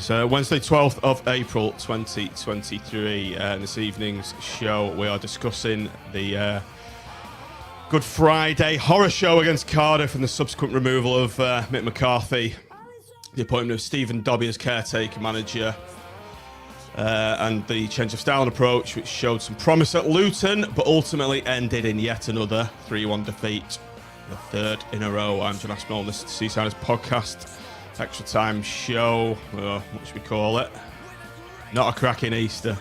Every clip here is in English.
It's Wednesday, 12th of April 2023. This evening's show, we are discussing the Good Friday horror show against Cardiff and the subsequent removal of Mick McCarthy, the appointment of Stephen Dobbie as caretaker manager, and the change of style and approach, which showed some promise at Luton, but ultimately ended in yet another 3-1 defeat, the third in a row. I'm John Aspinall, this is the Seasiders podcast. Extra time show, what should we call it? Not a cracking Easter.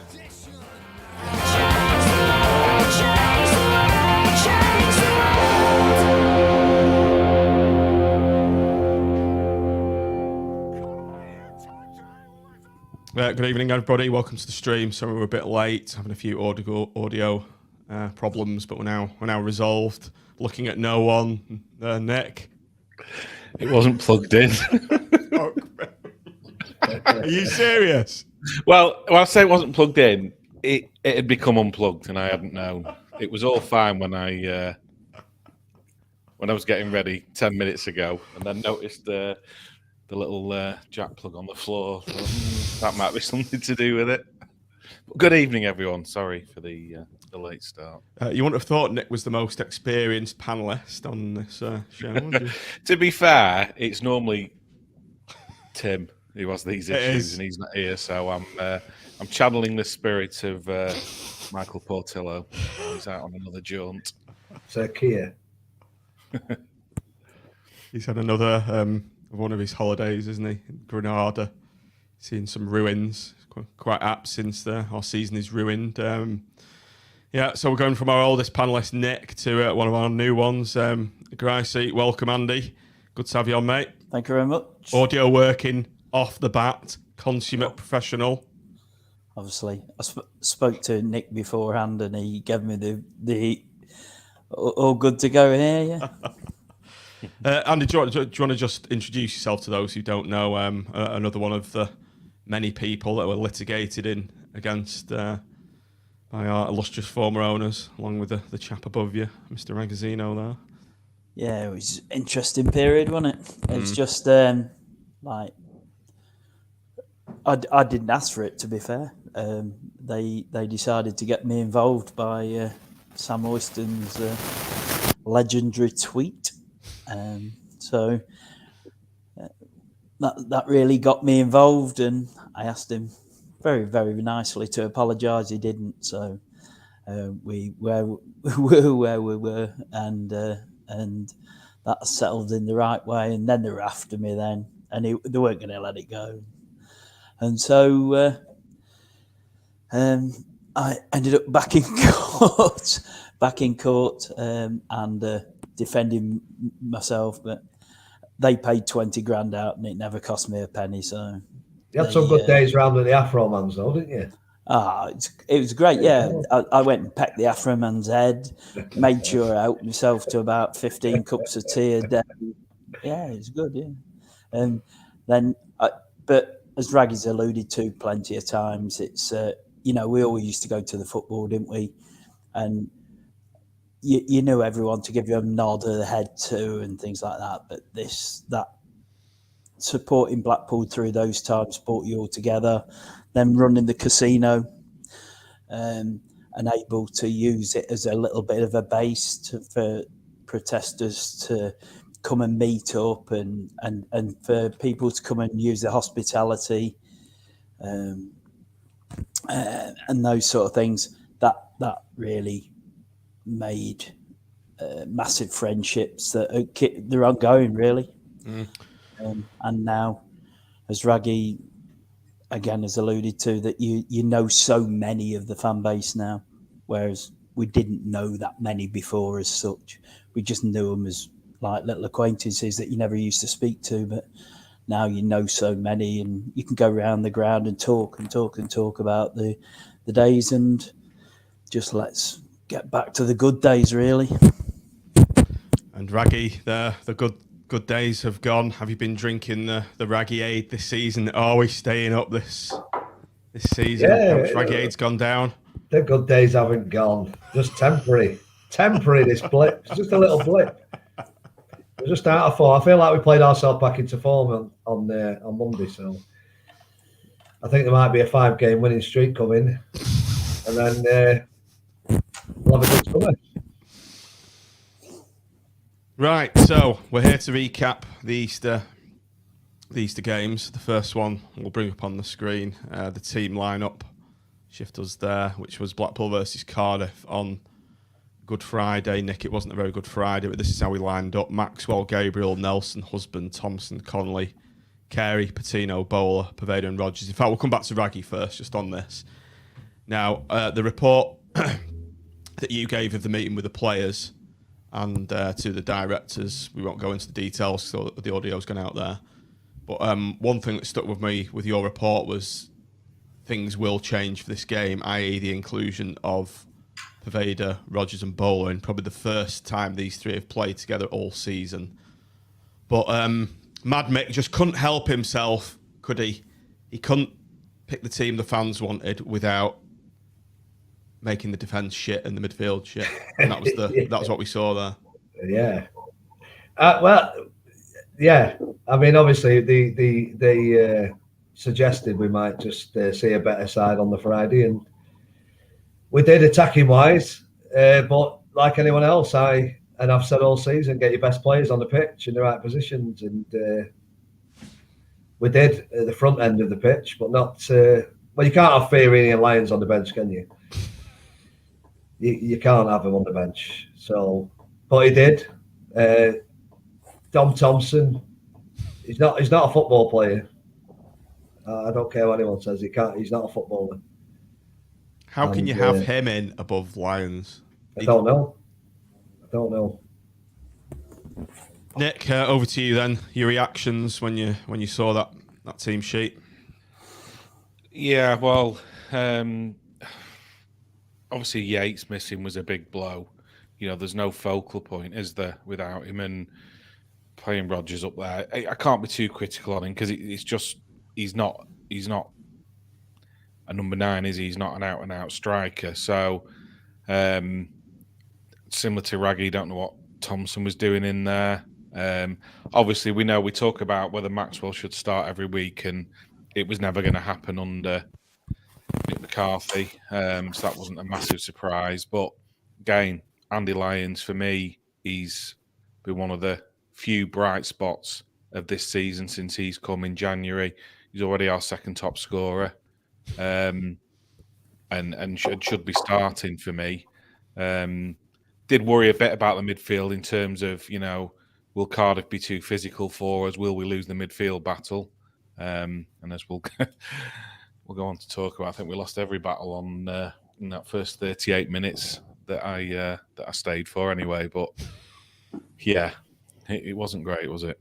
Good evening, everybody. Welcome to the stream. Sorry we're a bit late, having a few audio problems, but we're now resolved. Looking at no one, Nick. It wasn't plugged in. Are you serious? Well, when I say it wasn't plugged in, it had become unplugged and I hadn't known. It was all fine when I was getting ready 10 minutes ago, and then noticed the little jack plug on the floor. That might be something to do with it. But good evening, everyone. Sorry for the late start. You wouldn't have thought Nick was the most experienced panellist on this show, would you? To be fair, it's normally Tim who has these issues, and he's not here. So I'm channeling the spirit of Michael Portillo. He's out on another jaunt. So Kia. He's had another one of his holidays, isn't he? In Granada, seeing some ruins. Quite apt since our season is ruined. Yeah, so we're going from our oldest panellist, Nick, to one of our new ones, Gracie. Welcome, Andy. Good to have you on, mate. Thank you very much. Audio working off the bat, consummate professional. Obviously, I spoke to Nick beforehand, and he gave me the all good to go here. Yeah. Andy, do you want to just introduce yourself to those who don't know? Another one of the many people that were litigated against by our illustrious former owners, along with the chap above you, Mr. Ragazzino there. Yeah, it was an interesting period, wasn't it? It's just like I didn't ask for it, to be fair. They decided to get me involved by Sam Oyston's legendary tweet. So that really got me involved, and I asked him very, very nicely to apologise. He didn't, so we were where we were, and that settled in the right way. And then they were after me then, and they weren't going to let it go. And so I ended up back in court, and defending myself, but they paid 20 grand out, and it never cost me a penny. So you had some good days round with the Afro Mans, though, didn't you? It was great. Yeah, I went and pecked the Afro Man's head, made sure I helped myself to about 15 cups of tea a day. Yeah, it was good. Yeah, and then, but as Raggy's alluded to plenty of times, it's we always used to go to the football, didn't we? And you knew everyone to give you a nod of the head to and things like that. But that supporting Blackpool through those times brought you all together. Then running the casino, and able to use it as a little bit of a base for protesters to come and meet up, and for people to come and use the hospitality, and those sort of things. That really made massive friendships that they're ongoing, really. And now, as Raggy again has alluded to, that you know so many of the fan base now, whereas we didn't know that many before as such. We just knew them as like little acquaintances that you never used to speak to, but now you know so many, and you can go around the ground and talk about the days, and just let's get back to the good days, really. And Raggy, the good days have gone. Have you been drinking the Raggy Aid this season? Are we staying up this season? Yeah, Raggy Aid's gone down. The good days haven't gone. Just temporary. This blip. It's just a little blip. We're just out of form. I feel like we played ourselves back into form on Monday. So I think there might be a 5-game winning streak coming, and then we'll have a good summer. Right, so we're here to recap the Easter games. The first one we'll bring up on the screen. The team lineup, shift us there, which was Blackpool versus Cardiff on Good Friday. Nick, it wasn't a very good Friday, but this is how we lined up. Maxwell, Gabriel, Nelson, Husband, Thompson, Connolly, Carey, Patino, Bowler, Poveda and Rodgers. In fact, we'll come back to Raggy first, just on this. Now, the report that you gave of the meeting with the players and to the directors, we won't go into the details, so the audio's gone out there. But one thing that stuck with me with your report was things will change for this game, i.e. the inclusion of Poveda, Rodgers and Bowler, and probably the first time these three have played together all season. But Mad Mick just couldn't help himself, could he? He couldn't pick the team the fans wanted without making the defence shit and the midfield shit. And that was that was what we saw there. Yeah. Well, yeah. I mean, obviously, they suggested we might just see a better side on the Friday, and we did attacking wise. But like anyone else, I've said all season, get your best players on the pitch in the right positions, and we did at the front end of the pitch, but not. Well, you can't have Fiorini and Lyons on the bench, can you? You can't have him on the bench. So, but he did. Dom Thompson, he's not a football player. I don't care what anyone says. He's not a footballer. How can you have him in above Lyons? I don't know. Nick, over to you then. Your reactions when you saw that team sheet. Yeah, well, obviously Yates missing was a big blow. You know, there's no focal point, is there, without him, and playing Rodgers up there. I can't be too critical on him because it's just he's not a number 9, is he? He's not an out and out striker. So similar to Raggy, don't know what Thompson was doing in there. Obviously, we talk about whether Maxwell should start every week, and it was never going to happen under Mick McCarthy. So that wasn't a massive surprise. But again, Andy Lyons, for me, he's been one of the few bright spots of this season since he's come in January. He's already our second top scorer, and should be starting for me. Did worry a bit about the midfield in terms of, will Cardiff be too physical for us? Will we lose the midfield battle? And as we'll go on to talk about, I think we lost every battle on in that first 38 minutes that I stayed for anyway. But yeah, it wasn't great, was it?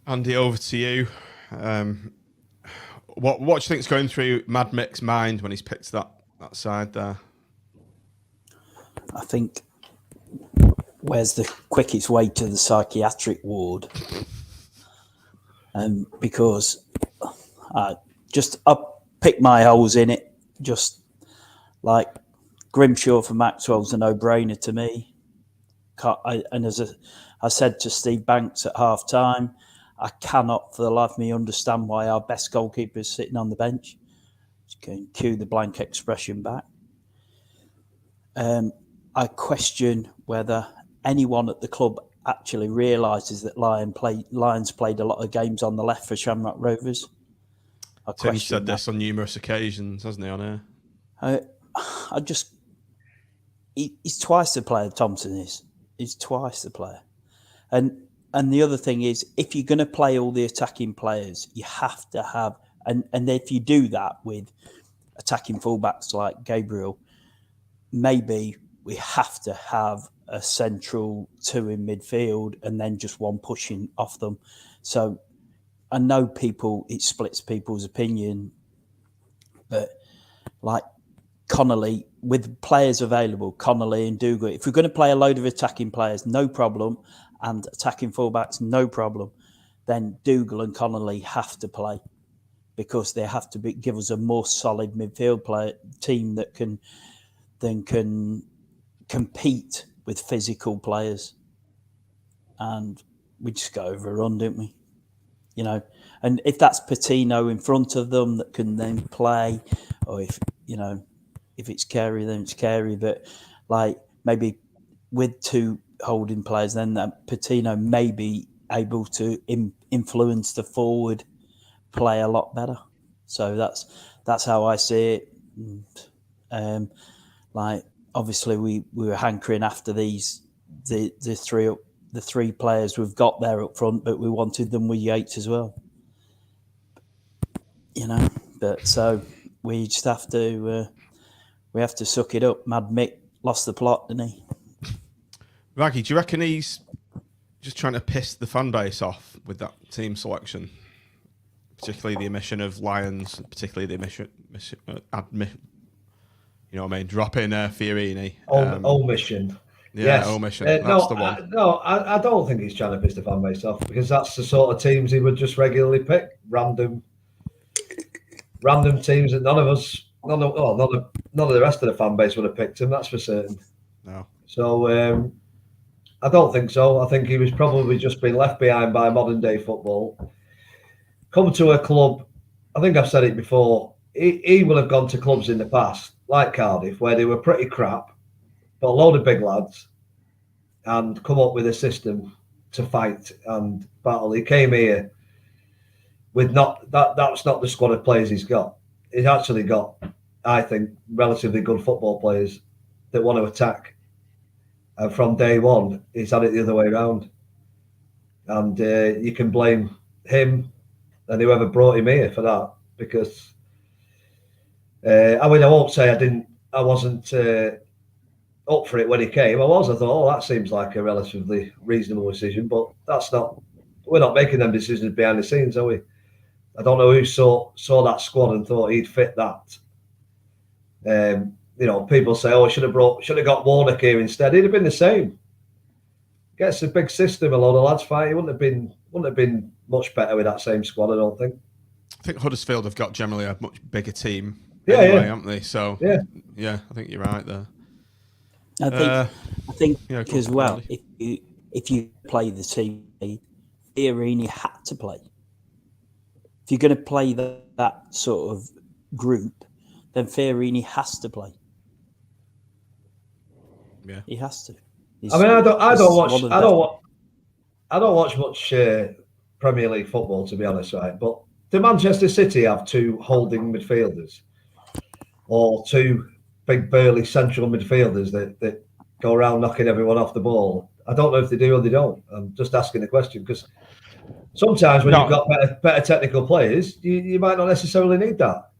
Andy, over to you. What do you think's going through Mad Mick's mind when he's picked that side there? I think where's the quickest way to the psychiatric ward? Because I pick my holes in it. Just like Grimshaw for Maxwell's a no-brainer to me. And as I said to Steve Banks at half-time, I cannot for the life of me understand why our best goalkeeper is sitting on the bench. Just can cue the blank expression back. I question whether anyone at the club actually realises that Lyons played a lot of games on the left for Shamrock Rovers. Tim said this on numerous occasions, hasn't he, on here? He's twice the player Thompson is. He's twice the player. And the other thing is, if you're going to play all the attacking players, you have to have, and if you do that with attacking fullbacks like Gabriel, maybe we have to have a central 2 in midfield and then just one pushing off them. So I know it splits people's opinion, but like Connolly, with players available, Connolly and Dougal, if we're going to play a load of attacking players, no problem, and attacking fullbacks, no problem, then Dougal and Connolly have to play because they have to give us a more solid midfield team that can compete with physical players. And we just got overrun, didn't we? you know. And if that's Patino in front of them that can then play, or if it's Carey, then it's Carey. But like maybe with two holding players, then that Patino may be able to influence the forward play a lot better. So that's how I see it. And, like obviously we were hankering after the three players we've got there up front, but we wanted them with Yates as well. But so we just have to suck it up. Mad Mick lost the plot, didn't he? Raggy, do you reckon he's just trying to piss the fan base off with that team selection? Particularly the omission of Lyons, particularly the omission you know what I mean? Drop in Fiorini. Omission. Yeah, yes. omission. That's the one. I don't think he's trying to piss the fan base off, because that's the sort of teams he would just regularly pick. Random teams that none of the rest of the fan base would have picked him. That's for certain. No. So I don't think so. I think he was probably just being left behind by modern day football. Come to a club. I think I've said it before. He will have gone to clubs in the past, like Cardiff, where they were pretty crap, but a load of big lads, and come up with a system to fight and battle. He came here with that's not the squad of players he's got. He's actually got, I think, relatively good football players that want to attack. And from day one, he's had it the other way around. And you can blame him and whoever brought him here for that, because I won't say I wasn't up for it when he came. I thought, that seems like a relatively reasonable decision, but we're not making them decisions behind the scenes, are we? I don't know who saw that squad and thought he'd fit that. People say, should have got Warnock here instead. He'd have been the same. Gets a big system, a lot of lads fight. He wouldn't have been much better with that same squad, I don't think. I think Huddersfield have got generally a much bigger team haven't they? So yeah, I think you're right there. I think as well, if you play the team, Fiorini had to play. If you're going to play that sort of group, then Fiorini has to play. Yeah, he has to. I don't watch much Premier League football, to be honest, right? But do Manchester City have two holding midfielders, or two big burly central midfielders that go around knocking everyone off the ball? I don't know if they do or they don't. I'm just asking the question, because sometimes when you've got better technical players, you might not necessarily need that.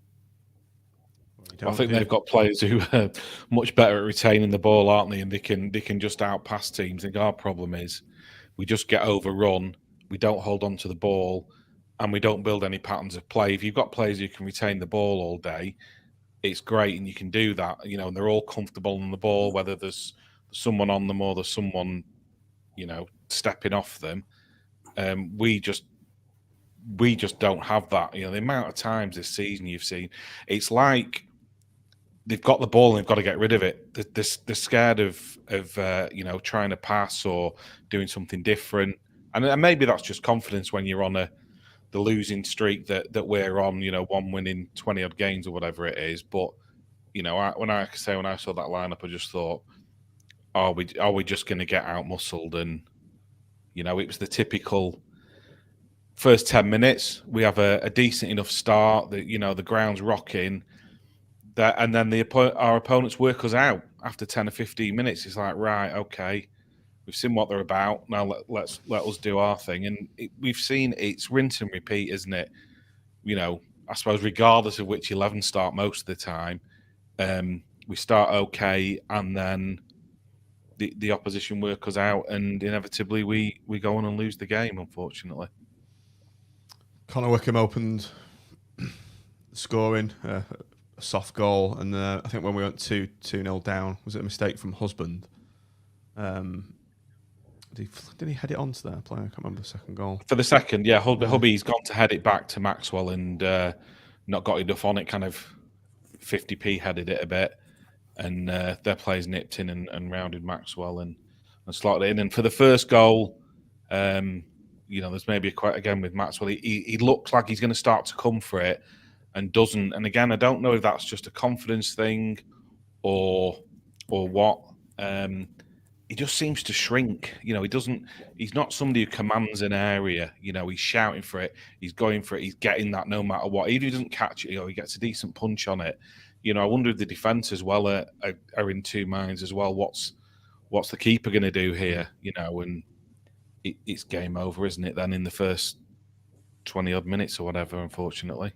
I think they've got players who are much better at retaining the ball, aren't they? And they can just outpass teams. I think our problem is we just get overrun. We don't hold on to the ball, and we don't build any patterns of play. If you've got players who can retain the ball all day, it's great, and you can do that. And they're all comfortable on the ball, whether there's someone on them or there's someone, stepping off them. We just don't have that. The amount of times this season you've seen, it's like they've got the ball and they've got to get rid of it. They're scared of trying to pass or doing something different. And maybe that's just confidence when you're on the losing streak that we're on, one winning 20 odd games or whatever it is. But when I saw that lineup, I just thought, are we just going to get out muscled? And it was the typical first 10 minutes. We have a decent enough start that the ground's rocking, and then our opponents work us out after 10 or 15 minutes. It's like, right, okay, we've seen what they're about. Now let us do our thing. And we've seen it's rinse and repeat, isn't it? I suppose regardless of which 11 start most of the time, we start okay, and then the opposition work us out, and inevitably we go on and lose the game, unfortunately. Connor Wickham opened scoring a soft goal, and I think when we went 2-0 down, was it a mistake from Husband? Did he head it onto their player? I can't remember the second goal. For the second, yeah, Hubby's gone to head it back to Maxwell and not got enough on it, kind of 50p headed it a bit, and their players nipped in and rounded Maxwell and slotted it in. And for the first goal, there's maybe quite again with Maxwell. He looks like he's going to start to come for it and doesn't. And again, I don't know if that's just a confidence thing or what. He just seems to shrink. He's not somebody who commands an area. He's shouting for it. He's going for it. He's getting that no matter what. Even if he doesn't catch it, he gets a decent punch on it. I wonder if the defence as well are in two minds as well. What's the keeper going to do here? And it's game over, isn't it? Then in the first 20 odd minutes or whatever, unfortunately.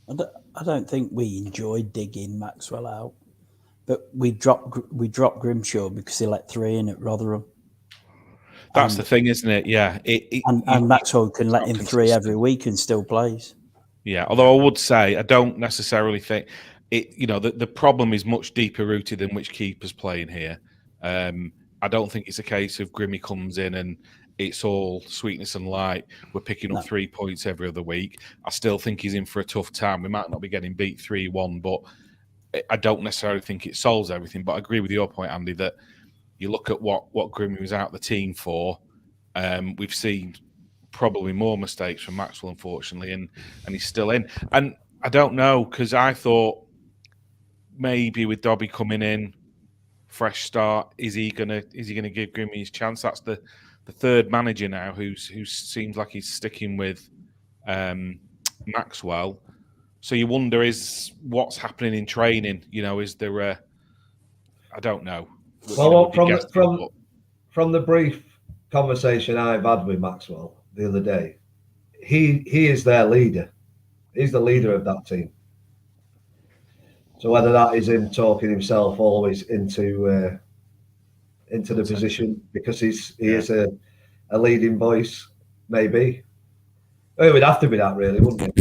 I don't think we enjoyed digging Maxwell out, but we dropped Grimshaw because he let 3 in at Rotherham. That's the thing, isn't it? Yeah. And Maxwell can let in 3 every week and still plays. Yeah, although I would say I don't necessarily think the problem is much deeper rooted than which keeper's playing here. I don't think it's a case of Grimmy comes in and it's all sweetness and light. We're picking up 3 points every other week. I still think he's in for a tough time. We might not be getting beat 3-1, but I don't necessarily think it solves everything. But I agree with your point, Andy, that you look at what Grimmy was out the team for. We've seen probably more mistakes from Maxwell, unfortunately, and he's still in. And I don't know, because I thought maybe with Dobbie coming in, fresh start, is he gonna give Grimmy his chance? That's the third manager now who seems like he's sticking with Maxwell. So you wonder is what's happening in training. Is there a? I don't know. Well, from the brief conversation I've had with Maxwell the other day, he is their leader. He's the leader of that team. So whether that is him talking himself always into the position because he is a leading voice, maybe. It would have to be that, really, wouldn't it?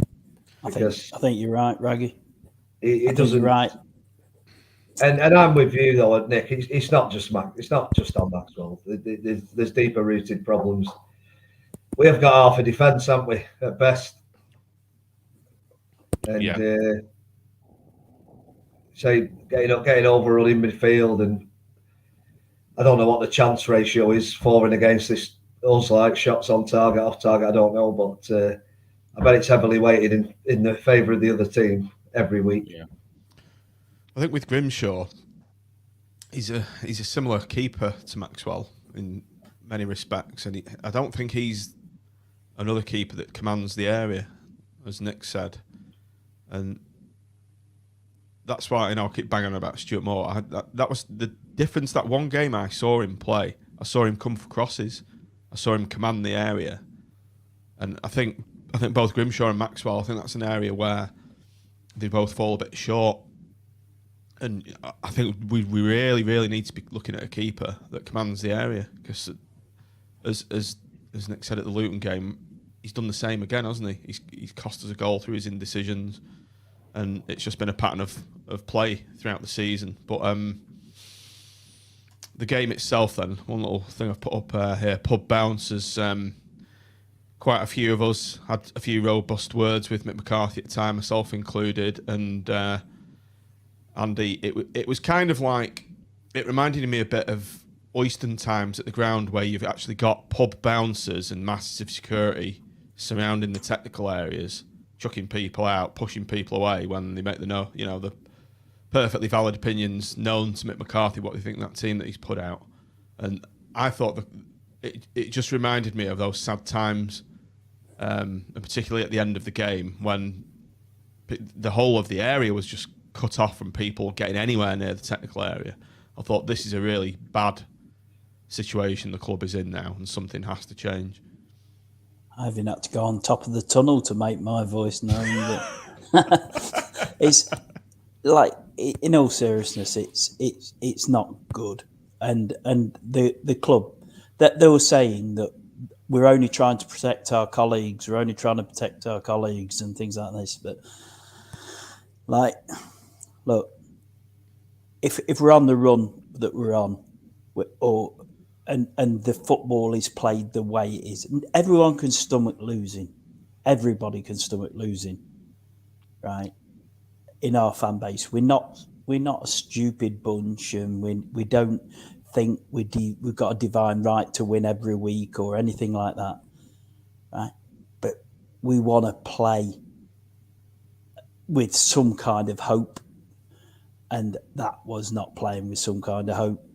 I think you're right, Raggy. He doesn't. You're right. And I'm with you though, Nick. It's not just It's not just on Maxwell. There's deeper rooted problems. We have got half a defence, haven't we, at best? And say getting overrun in midfield, and I don't know what the chance ratio is for and against this. Also, like shots on target, off target, I don't know, but I bet it's heavily weighted in the favour of the other team every week. Yeah, I think with Grimshaw, he's a similar keeper to Maxwell in many respects, and I don't think he's another keeper that commands the area, as Nick said, and that's why I keep banging on about Stuart Moore. That was the difference. That one game I saw him play, I saw him come for crosses, I saw him command the area, and I think both Grimshaw and Maxwell, I think that's an area where they both fall a bit short. And I think we really, really need to be looking at a keeper that commands the area, because as Nick said at the Luton game, he's done the same again, hasn't he? He's cost us a goal through his indecisions, and it's just been a pattern of play throughout the season. But the game itself, then, one little thing I've put up here, pub bouncers. Quite a few of us had a few robust words with Mick McCarthy at the time, myself included, and Andy, it was kind of like, it reminded me a bit of Oyston times at the ground, where you've actually got pub bouncers and massive security surrounding the technical areas, chucking people out, pushing people away when they make the perfectly valid opinions known to Mick McCarthy, what they think that team that he's put out. And I thought that it just reminded me of those sad times, and particularly at the end of the game, when the whole of the area was just cut off from people getting anywhere near the technical area. I thought, this is a really bad situation the club is in now, and something has to change. I even had to go on top of the tunnel to make my voice known. But it's like, in all seriousness, it's not good. And the club, that they were saying that we're only trying to protect our colleagues, and things like this. But like, look, if we're on the run that we're on, and the football is played the way it is, everyone can stomach losing. Everybody can stomach losing, right? In our fan base, we're not a stupid bunch, and we don't think we've got a divine right to win every week or anything like that. right? But we want to play with some kind of hope, and that was not playing with some kind of hope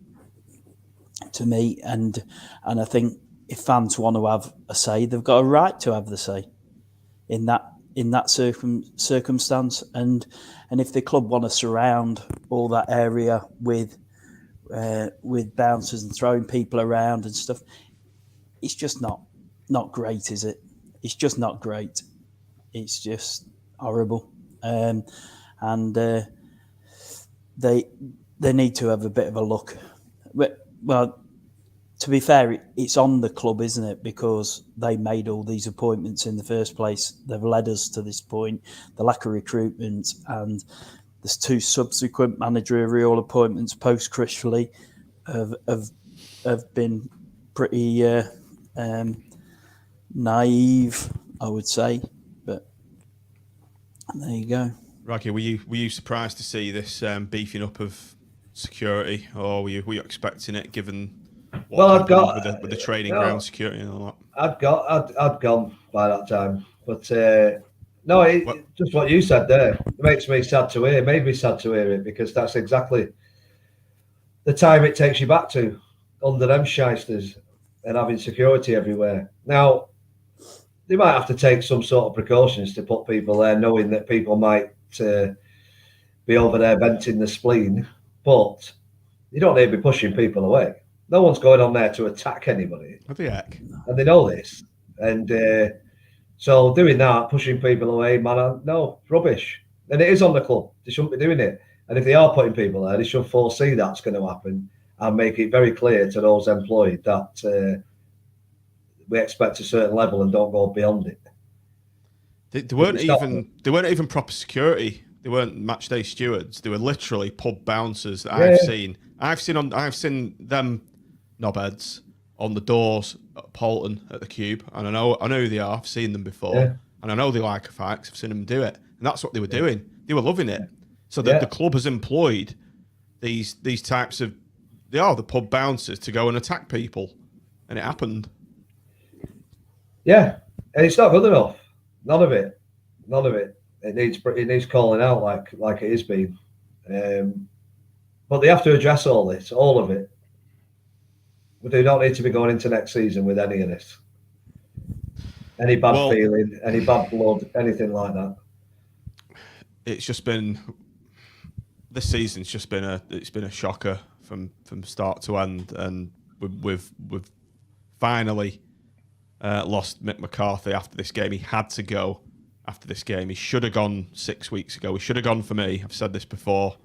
to me. And I think if fans want to have a say, they've got a right to have the say in that circumstance. And if the club want to surround all that area with bouncers and throwing people around and stuff, it's just not great, is it? It's just not great. It's just horrible. And they need to have a bit of a look. Well, to be fair, it's on the club, isn't it? Because they made all these appointments in the first place. They've led us to this point. The lack of recruitment and there's 2 subsequent managerial appointments post-crucially have been pretty naive, I would say. But there you go. Raggy, were you surprised to see this beefing up of security, or were you expecting it, given what happened with the training ground security and all that? I'd gone by that time, but just what you said there, it makes me sad to hear. Made me sad to hear it, because that's exactly the time it takes you back to under them shysters and having security everywhere. Now, they might have to take some sort of precautions to put people there, knowing that people might be over there venting the spleen, but you don't need to be pushing people away. No one's going on there to attack anybody. What the heck? And they know this. And so doing that, pushing people away, man, no, rubbish. And it is on the club. They shouldn't be doing it. And if they are putting people there, they should foresee that's going to happen and make it very clear to those employed that we expect a certain level and don't go beyond it. They weren't even proper security. They weren't match day stewards. They were literally pub bouncers that I've seen. I've seen them knobheads on the doors at Polton at the Cube, and I know who they are. I've seen them before, and I know they like a fight 'cause I've seen them do it, and that's what they were doing. They were loving it. So the club has employed these types of the pub bouncers to go and attack people, and it happened. Yeah, and it's not good enough. None of it. It needs calling out like it is been. But they have to address all this, all of it. But they don't need to be going into next season with any of this. Any bad feeling, any bad blood, anything like that. It's just been this season's just been a shocker from start to end, and we've finally lost Mick McCarthy after this game. He had to go after this game. He should have gone 6 weeks ago. He should have gone for me. I've said this before.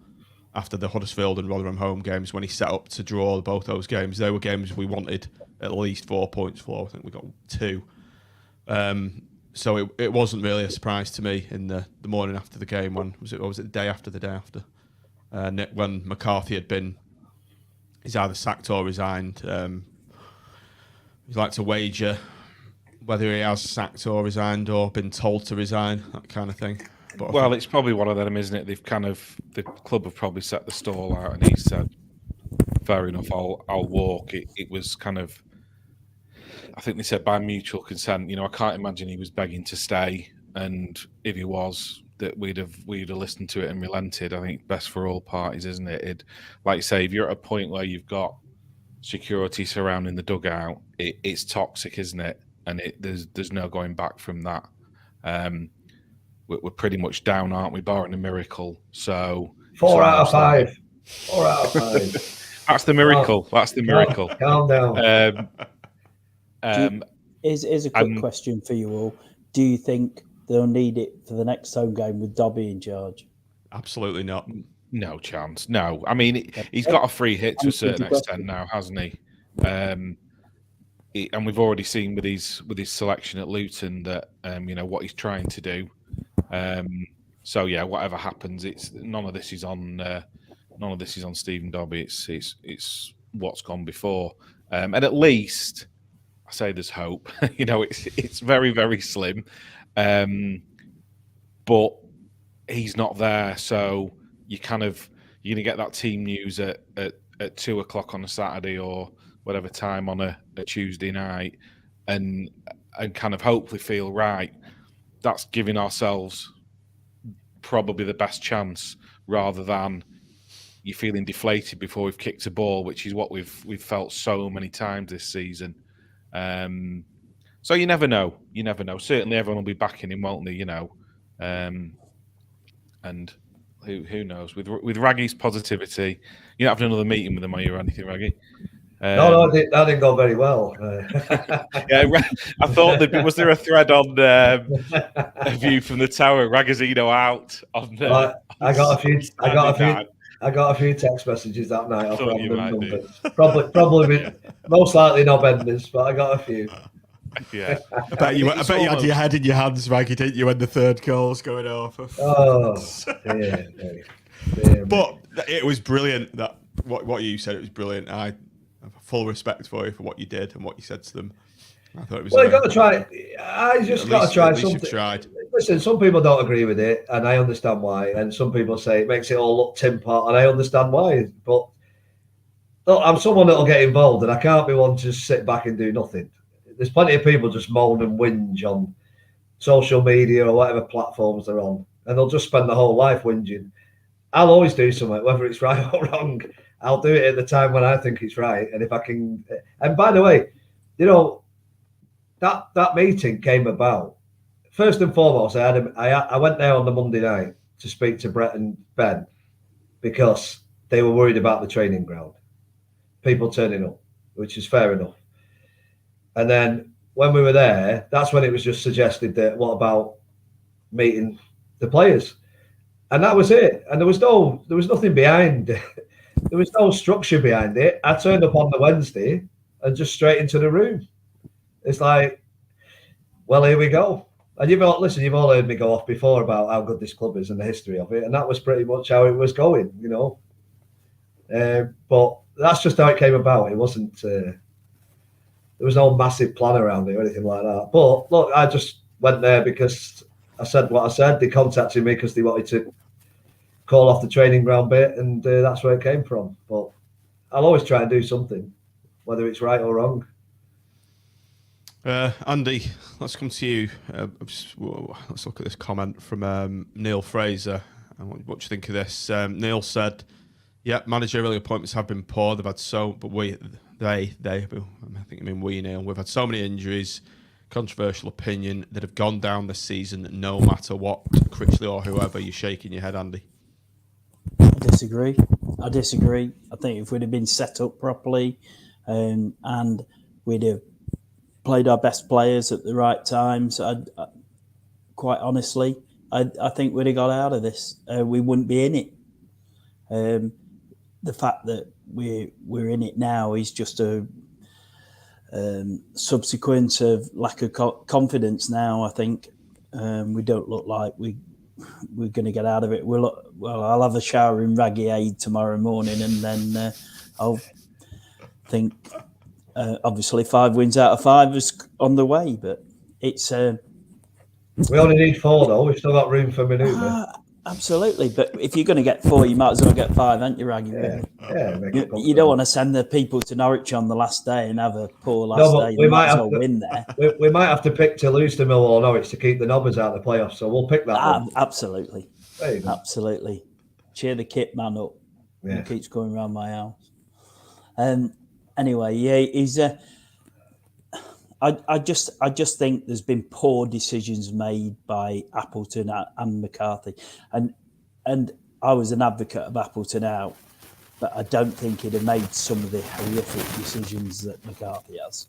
After the Huddersfield and Rotherham home games, when he set up to draw both those games, they were games we wanted at least 4 points for. I think we got 2. So it wasn't really a surprise to me in the morning after the game. When was it the day after when McCarthy had been, he's either sacked or resigned. He'd like to wager whether he has sacked or resigned or been told to resign, that kind of thing. But it's probably one of them, isn't it? The club have probably set the stall out, and he said, "Fair enough, I'll walk." It was kind of, I think they said by mutual consent. I can't imagine he was begging to stay, and if he was, that we'd have listened to it and relented. I think best for all parties, isn't it? Like you say, if you're at a point where you've got security surrounding the dugout, it's toxic, isn't it? And there's no going back from that. We're pretty much down, aren't we? Barring a miracle. So 4 out of 5. 4 out of 5. That's the miracle. That's the miracle. Calm down. Here's a quick question for you all. Do you think they'll need it for the next home game with Dobbie in charge? Absolutely not. No chance. No. I mean, he's got a free hit to a certain extent now, hasn't he? And we've already seen with his selection at Luton that what he's trying to do. So yeah, whatever happens, it's none of this is on Stephen Dobbie. It's what's gone before, and at least I say there's hope. It's very, very slim, but he's not there. So you're gonna get that team news at 2:00 on a Saturday or whatever time on a Tuesday night, and and kind of hopefully feel right, that's giving ourselves probably the best chance, rather than you feeling deflated before we've kicked a ball, which is what we've felt so many times this season. So you never know. You never know. Certainly everyone will be backing him, won't they? You know, and who knows? With Raggy's positivity, you're not having another meeting with him, are you, or anything, Raggy? No, that didn't go very well. Yeah, I thought was there a thread on A View from the Tower? Ragazino out on the. I got a few text messages that night off random numbers. Probably most likely not Benders, but I got a few. Yeah, I bet you had your head in your hands, Raggy, didn't you, when the third goal's going off? Oh, dear. But it was brilliant. That what you said, it was brilliant. I have full respect for you for what you did and what you said to them. I thought it was. Well, you got to try. I just got to try something. You've tried. Listen, some people don't agree with it, and I understand why. And some people say it makes it all look tin pot, and I understand why. But look, I'm someone that'll get involved, and I can't be one to just sit back and do nothing. There's plenty of people just moan and whinge on social media or whatever platforms they're on, and they'll just spend their whole life whinging. I'll always do something, whether it's right or wrong. I'll do it at the time when I think it's right, and if I can. And by the way, you know, that meeting came about. First and foremost, I went there on the Monday night to speak to Brett and Ben because they were worried about the training ground, people turning up, which is fair enough. And then when we were there, that's when it was just suggested that what about meeting the players, and that was it. And there was nothing behind. There was no structure behind it. I turned up on the Wednesday and just straight into the room. It's like, well, here we go. And you've all heard me go off before about how good this club is and the history of it, and that was pretty much how it was going, you know. But that's just how it came about. It wasn't. There was no massive plan around it or anything like that. But look, I just went there because I said what I said. They contacted me because they wanted to call off the training ground bit, and that's where it came from. But I'll always try and do something, whether it's right or wrong. Andy, let's come to you. Let's look at this comment from Neil Fraser. What do you think of this? Neil said, "Yeah, managerial appointments have been poor. They've had I think I mean we, Neil. We've had so many injuries. Controversial opinion that have gone down this season, no matter what. Critchley or whoever." You're shaking your head, Andy. I disagree. I think if we'd have been set up properly, and we'd have played our best players at the right times, quite honestly, I think we'd have got out of this. We wouldn't be in it. The fact that we're in it now is just a subsequence of lack of confidence. Now I think we don't look like we're going to get out of it. I'll have a shower in Raggy Aid tomorrow morning, and then I'll think. Obviously, 5 wins out of 5 is on the way, but it's. We only need 4, though. We've still got room for manoeuvre. Absolutely, but if you're going to get 4, you might as well get 5, aren't you, Raggy? You don't want to send the people to Norwich on the last day and have a poor last day. We might as well win there. We might have to pick to lose to Millwall or Norwich to keep the Nobbers out of the playoffs, so we'll pick that one. Absolutely. Absolutely. Cheer the kit man up. Yeah. He keeps going around my house. Anyway, yeah, he's. I just think there's been poor decisions made by Appleton and McCarthy, and I was an advocate of Appleton out, but I don't think he'd have made some of the horrific decisions that McCarthy has.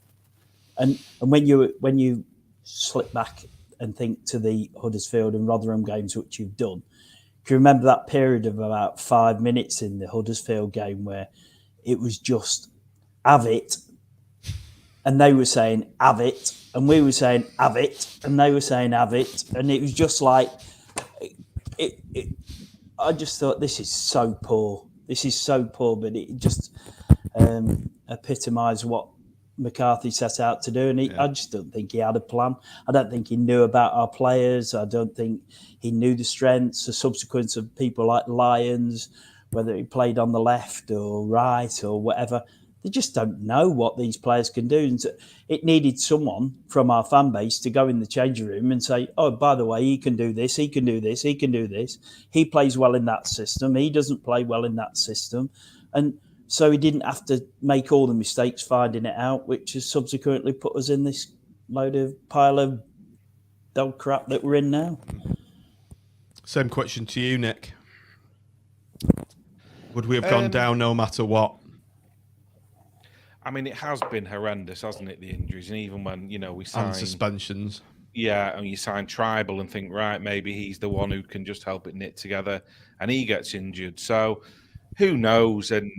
And when you slip back and think to the Huddersfield and Rotherham games which you've done, do you remember that period of about 5 minutes in the Huddersfield game where it was just have it, and they were saying have it, and we were saying have it, and they were saying have it, and it was just like I just thought this is so poor, but it just epitomised what McCarthy set out to do, and I just don't think he had a plan. I don't think he knew about our players. I don't think he knew the strengths, the subsequence of people like Lyons, whether he played on the left or right or whatever. they just don't know what these players can do. And so it needed someone from our fan base to go in the changing room and say, oh, by the way, he can do this, he can do this, he can do this. He plays well in that system. He doesn't play well in that system. And so he didn't have to make all the mistakes finding it out, which has subsequently put us in this pile of dog crap that we're in now. Same question to you, Nick. Would we have gone down no matter what? I mean, it has been horrendous, hasn't it? The injuries, and even when we signed And suspensions. Yeah, and you sign Tribal and think, right, maybe he's the one who can just help it knit together, and he gets injured. So who knows? And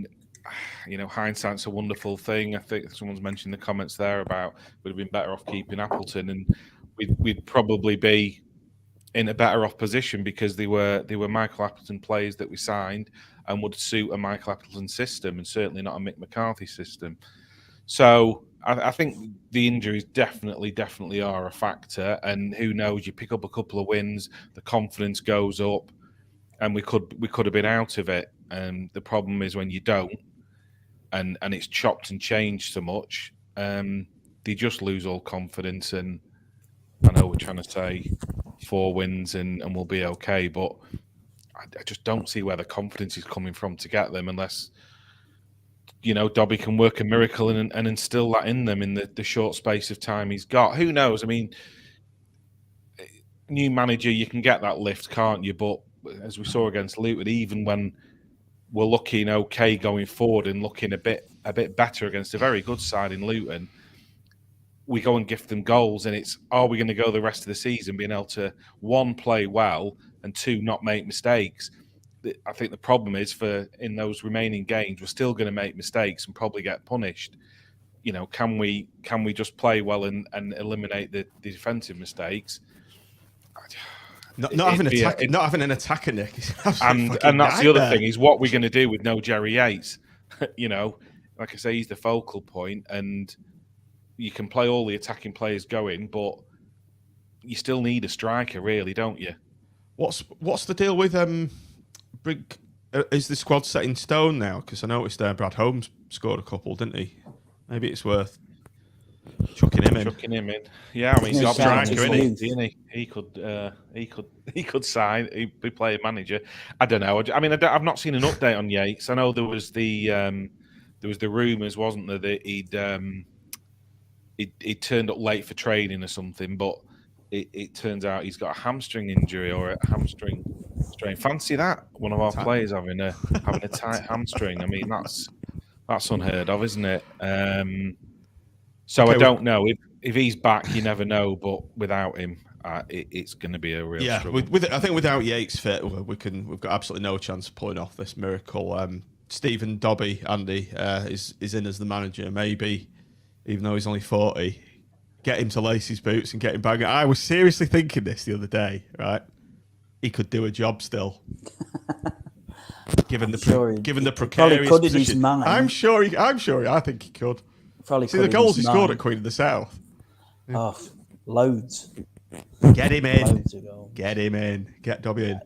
hindsight's a wonderful thing. I think someone's mentioned the comments there about we'd have been better off keeping Appleton, and we'd probably be in a better off position because they were Michael Appleton players that we signed and would suit a Michael Appleton system, and certainly not a Mick McCarthy system. So I think the injuries definitely are a factor. And who knows? You pick up a couple of wins, the confidence goes up, and we could have been out of it. And the problem is when you don't, and it's chopped and changed so much, they just lose all confidence. And I know we're trying to say 4 wins and we'll be okay, but I just don't see where the confidence is coming from to get them unless Dobbie can work a miracle and instill that in them in the short space of time he's got. Who knows? I mean, new manager, you can get that lift, can't you? But as we saw against Luton, even when we're looking okay going forward and looking a bit better against a very good side in Luton, we go and gift them goals, and it's, are we going to go the rest of the season being able to, 1, play well, and 2, not make mistakes? I think the problem is in those remaining games, we're still going to make mistakes and probably get punished. Can we just play well and eliminate the defensive mistakes? Not having an attacker, Nick. And that's the other thing is what we're going to do with no Jerry Yates. Like I say, he's the focal point, and you can play all the attacking players going, but you still need a striker, really, don't you? What's the deal with is the squad set in stone now? Because I noticed Brad Holmes scored a couple, didn't he? Maybe it's worth chucking him in. Yeah, I mean, he's got a striker, isn't he? He could sign. He'd be player manager. I don't know. I mean, I've not seen an update on Yates. I know there was the rumours, wasn't there, that he'd turned up late for training or something, but it turns out he's got a hamstring injury or a hamstring strain. Fancy that, one of our players having a tight hamstring. I mean, that's unheard of, isn't it? So okay, I don't know if he's back. You never know, but without him, it's going to be a real struggle. I think without Yates fit, we've got absolutely no chance of pulling off this miracle. Stephen Dobbie, Andy, is in as the manager. Maybe, even though he's only 40, get him to lace his boots and get him banging. I was seriously thinking this the other day. Right, he could do a job still. Given the precarious position, I think he could. Probably see the goals he scored at Queen of the South. Oh, loads. Get him in. Get him in. Get Dobbie in.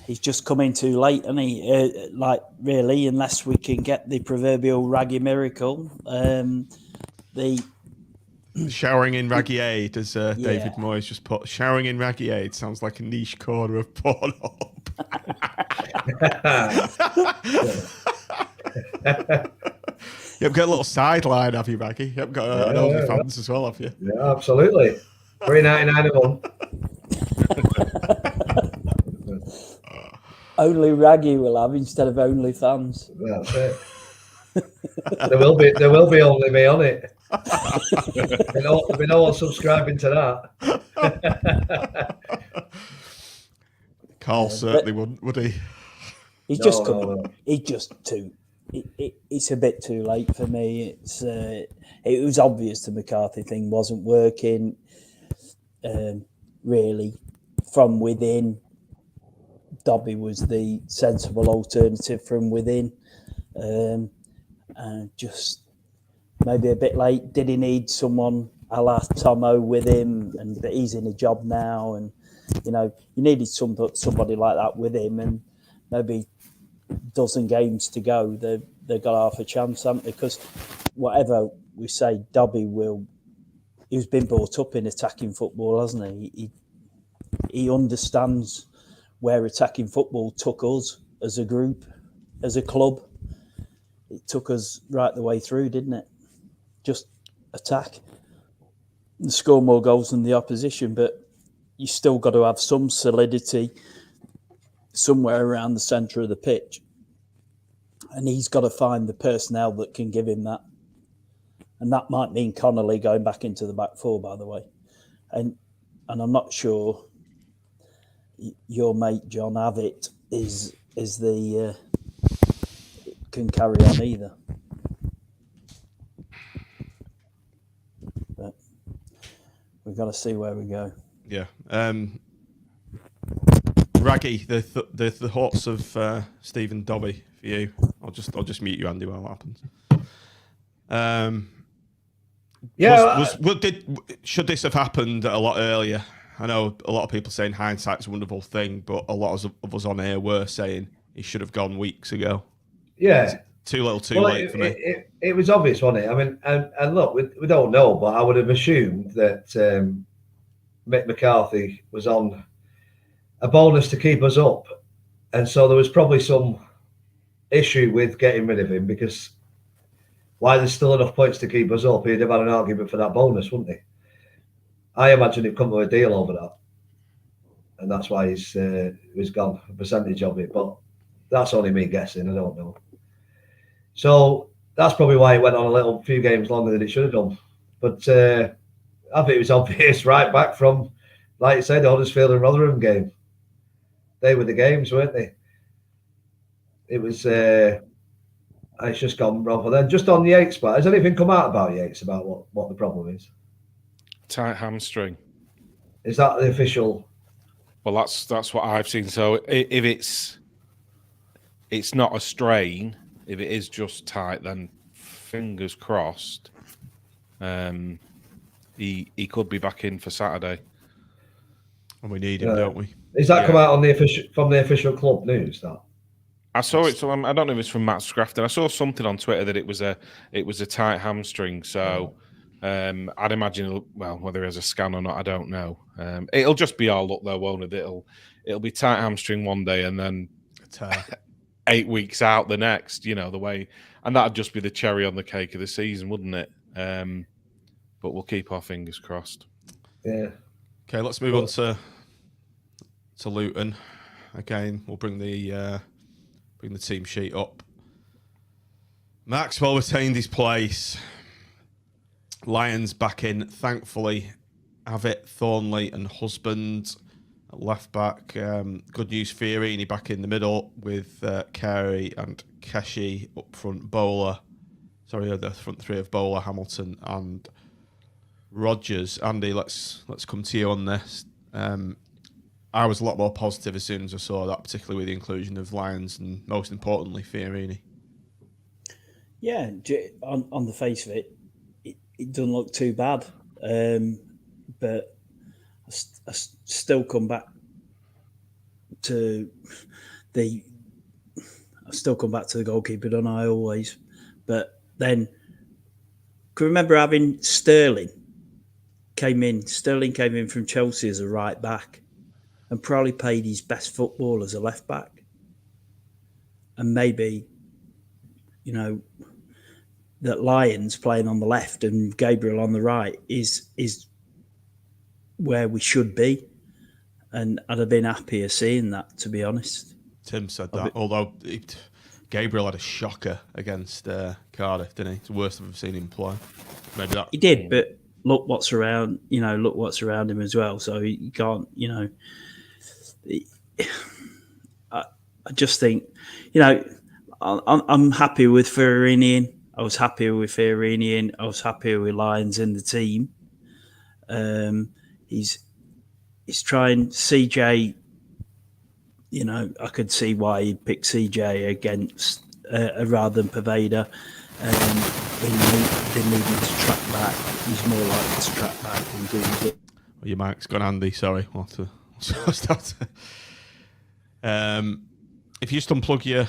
He's just coming too late, isn't he? Really, unless we can get the proverbial raggy miracle. The showering in raggy aid, as David Moyes just put. Showering in raggy aid sounds like a niche corner of Pornhub. You've got a little sideline, have you, Maggie? You've got an OnlyFans as well, have you? Yeah, absolutely. $3.99 a month. Only Raggy will have instead of OnlyFans. That's it. There will be only me on it. We know what's subscribing to that. Carl certainly wouldn't, would he? He's just coming. He's just too. It's a bit too late for me. It was obvious the McCarthy thing wasn't working. Really, from within, Dobbie was the sensible alternative from within. And just maybe a bit late. Did he need someone a la Tomo with him? But he's in a job now, and you needed somebody like that with him, and maybe dozen games to go. they've got half a chance, haven't they? Because whatever we say, Dobbie he's been brought up in attacking football, hasn't he? He understands where attacking football took us as a group, as a club. It took us right the way through, didn't it? Just attack and score more goals than the opposition, but you still got to have some solidity somewhere around the centre of the pitch. And he's got to find the personnel that can give him that. And that might mean Connolly going back into the back four, by the way. And I'm not sure your mate John Avitt is the can carry on either. But we've got to see where we go. Yeah. Raggy, the thoughts of Stephen Dobbie for you. I'll just mute you, Andy, while that happens. Should this have happened a lot earlier? I know a lot of people saying hindsight's a wonderful thing, but a lot of us on here were saying he should have gone weeks ago. Yeah. It's too little, too late for me. It was obvious, wasn't it? I mean, and look, we don't know, but I would have assumed that Mick McCarthy was on a bonus to keep us up. And so there was probably some issue with getting rid of him, because why there's still enough points to keep us up, he'd have had an argument for that bonus, wouldn't he? I imagine he'd come to a deal over that. And that's why he's gone, a percentage of it. But that's only me guessing, I don't know. So that's probably why it went on a few games longer than it should have done. But I think it was obvious right back from, like you said, the Huddersfield and Rotherham game. They were the games, weren't they? It was, it's just gone wrong for them. Just on Yates, but has anything come out about Yates, about what the problem is? Tight hamstring. Is that the official? Well, that's what I've seen. So if it's not a strain, if it is just tight, then fingers crossed. He could be back in for Saturday. And we need him, don't we? Is that come out on from the official club news? That I saw it. So I don't know if it's from Matt Scrafton. I saw something on Twitter that it was a tight hamstring. So I'd imagine, whether he has a scan or not, I don't know. It'll just be all up there, won't it? It'll be tight hamstring one day and then 8 weeks out the next. You know the way, and that'd just be the cherry on the cake of the season, wouldn't it? But we'll keep our fingers crossed. Yeah. Okay, let's move on to Luton. Again, we'll bring the team sheet up. Maxwell retained his place. Lyons back in, thankfully. Avitt, Thornley and Husband at left back. Good news, Fiorini back in the middle with Carey and Keshi up front. Bowler. Sorry, the front three of Bowler, Hamilton and Rodgers. Andy, let's come to you on this. I was a lot more positive as soon as I saw that, particularly with the inclusion of Lyons and, most importantly, Fiorini. Yeah, on the face of it, it doesn't look too bad. But I still come back to the goalkeeper, don't I, always? But then, can you remember having Sterling came in from Chelsea as a right back and probably played his best football as a left back. And maybe, that Lyons playing on the left and Gabriel on the right is where we should be. And I'd have been happier seeing that, to be honest. Tim said that, although Gabriel had a shocker against Cardiff, didn't he? It's the worst I've ever seen him play. Maybe that. He did, but look what's around him as well. So you can't, I just think, I'm happy with Fiorini. I was happier with Fiorini. I was happier with Lyons in the team. He's trying CJ. I could see why he'd pick CJ against rather than Poveda. They needed to track back. He's more likely to track back and do it. Well, your mic's gone, Andy. Sorry. We'll have to start. If you just unplug your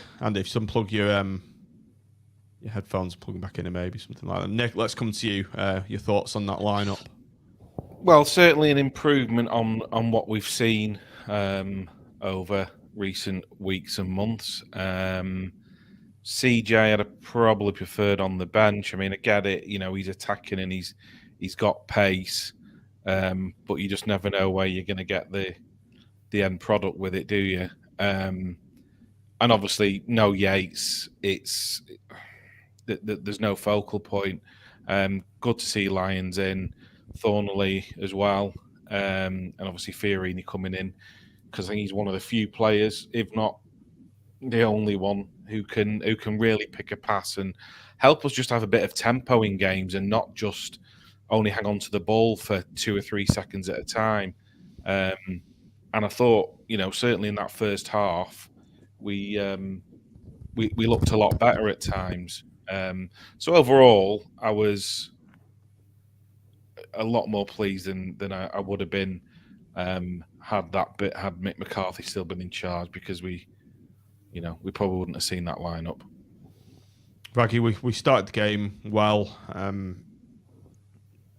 your headphones, plugging back in, and maybe something like that. Nick, let's come to you. Your thoughts on that lineup? Well, certainly an improvement on what we've seen over recent weeks and months. CJ I'd probably preferred on the bench. I mean, I get it. He's attacking and he's got pace, but you just never know where you're going to get the end product with it, do you? And obviously, no Yates. There's no focal point. Good to see Lyons in, Thornley as well, and obviously Fiorini coming in, because I think he's one of the few players, if not the only one, who can really pick a pass and help us just have a bit of tempo in games and not just only hang on to the ball for 2 or 3 seconds at a time. And I thought, certainly in that first half, we looked a lot better at times. So overall, I was a lot more pleased than I would have been had Mick McCarthy still been in charge, because we probably wouldn't have seen that lineup. Raggy, we started the game well.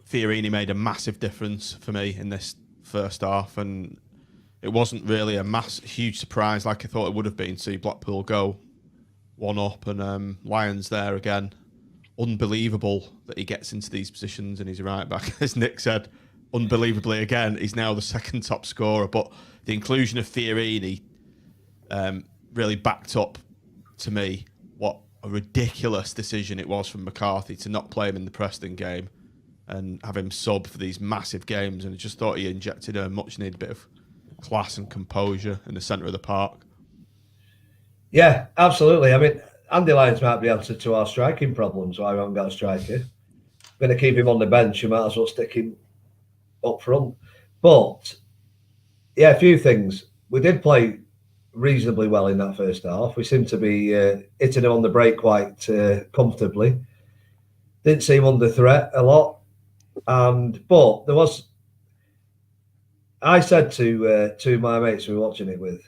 Fiorini made a massive difference for me in this first half, and it wasn't really a huge surprise like I thought it would have been to see Blackpool go 1-up, and Lyons there again. Unbelievable that he gets into these positions and he's right back. As Nick said, unbelievably again, he's now the second top scorer. But the inclusion of Fiorini really backed up, to me, what a ridiculous decision it was from McCarthy to not play him in the Preston game and have him sub for these massive games. And I just thought he injected a much needed bit of class and composure in the centre of the park. Yeah, absolutely. I mean, Andy Lyons might be the answer to our striking problems, why we haven't got a striker. Going to keep him on the bench, you might as well stick him up front. But, yeah, a few things. We did play reasonably well in that first half. We seemed to be hitting him on the break quite comfortably. Didn't seem under threat a lot. But there was... I said to my mates who were watching it with,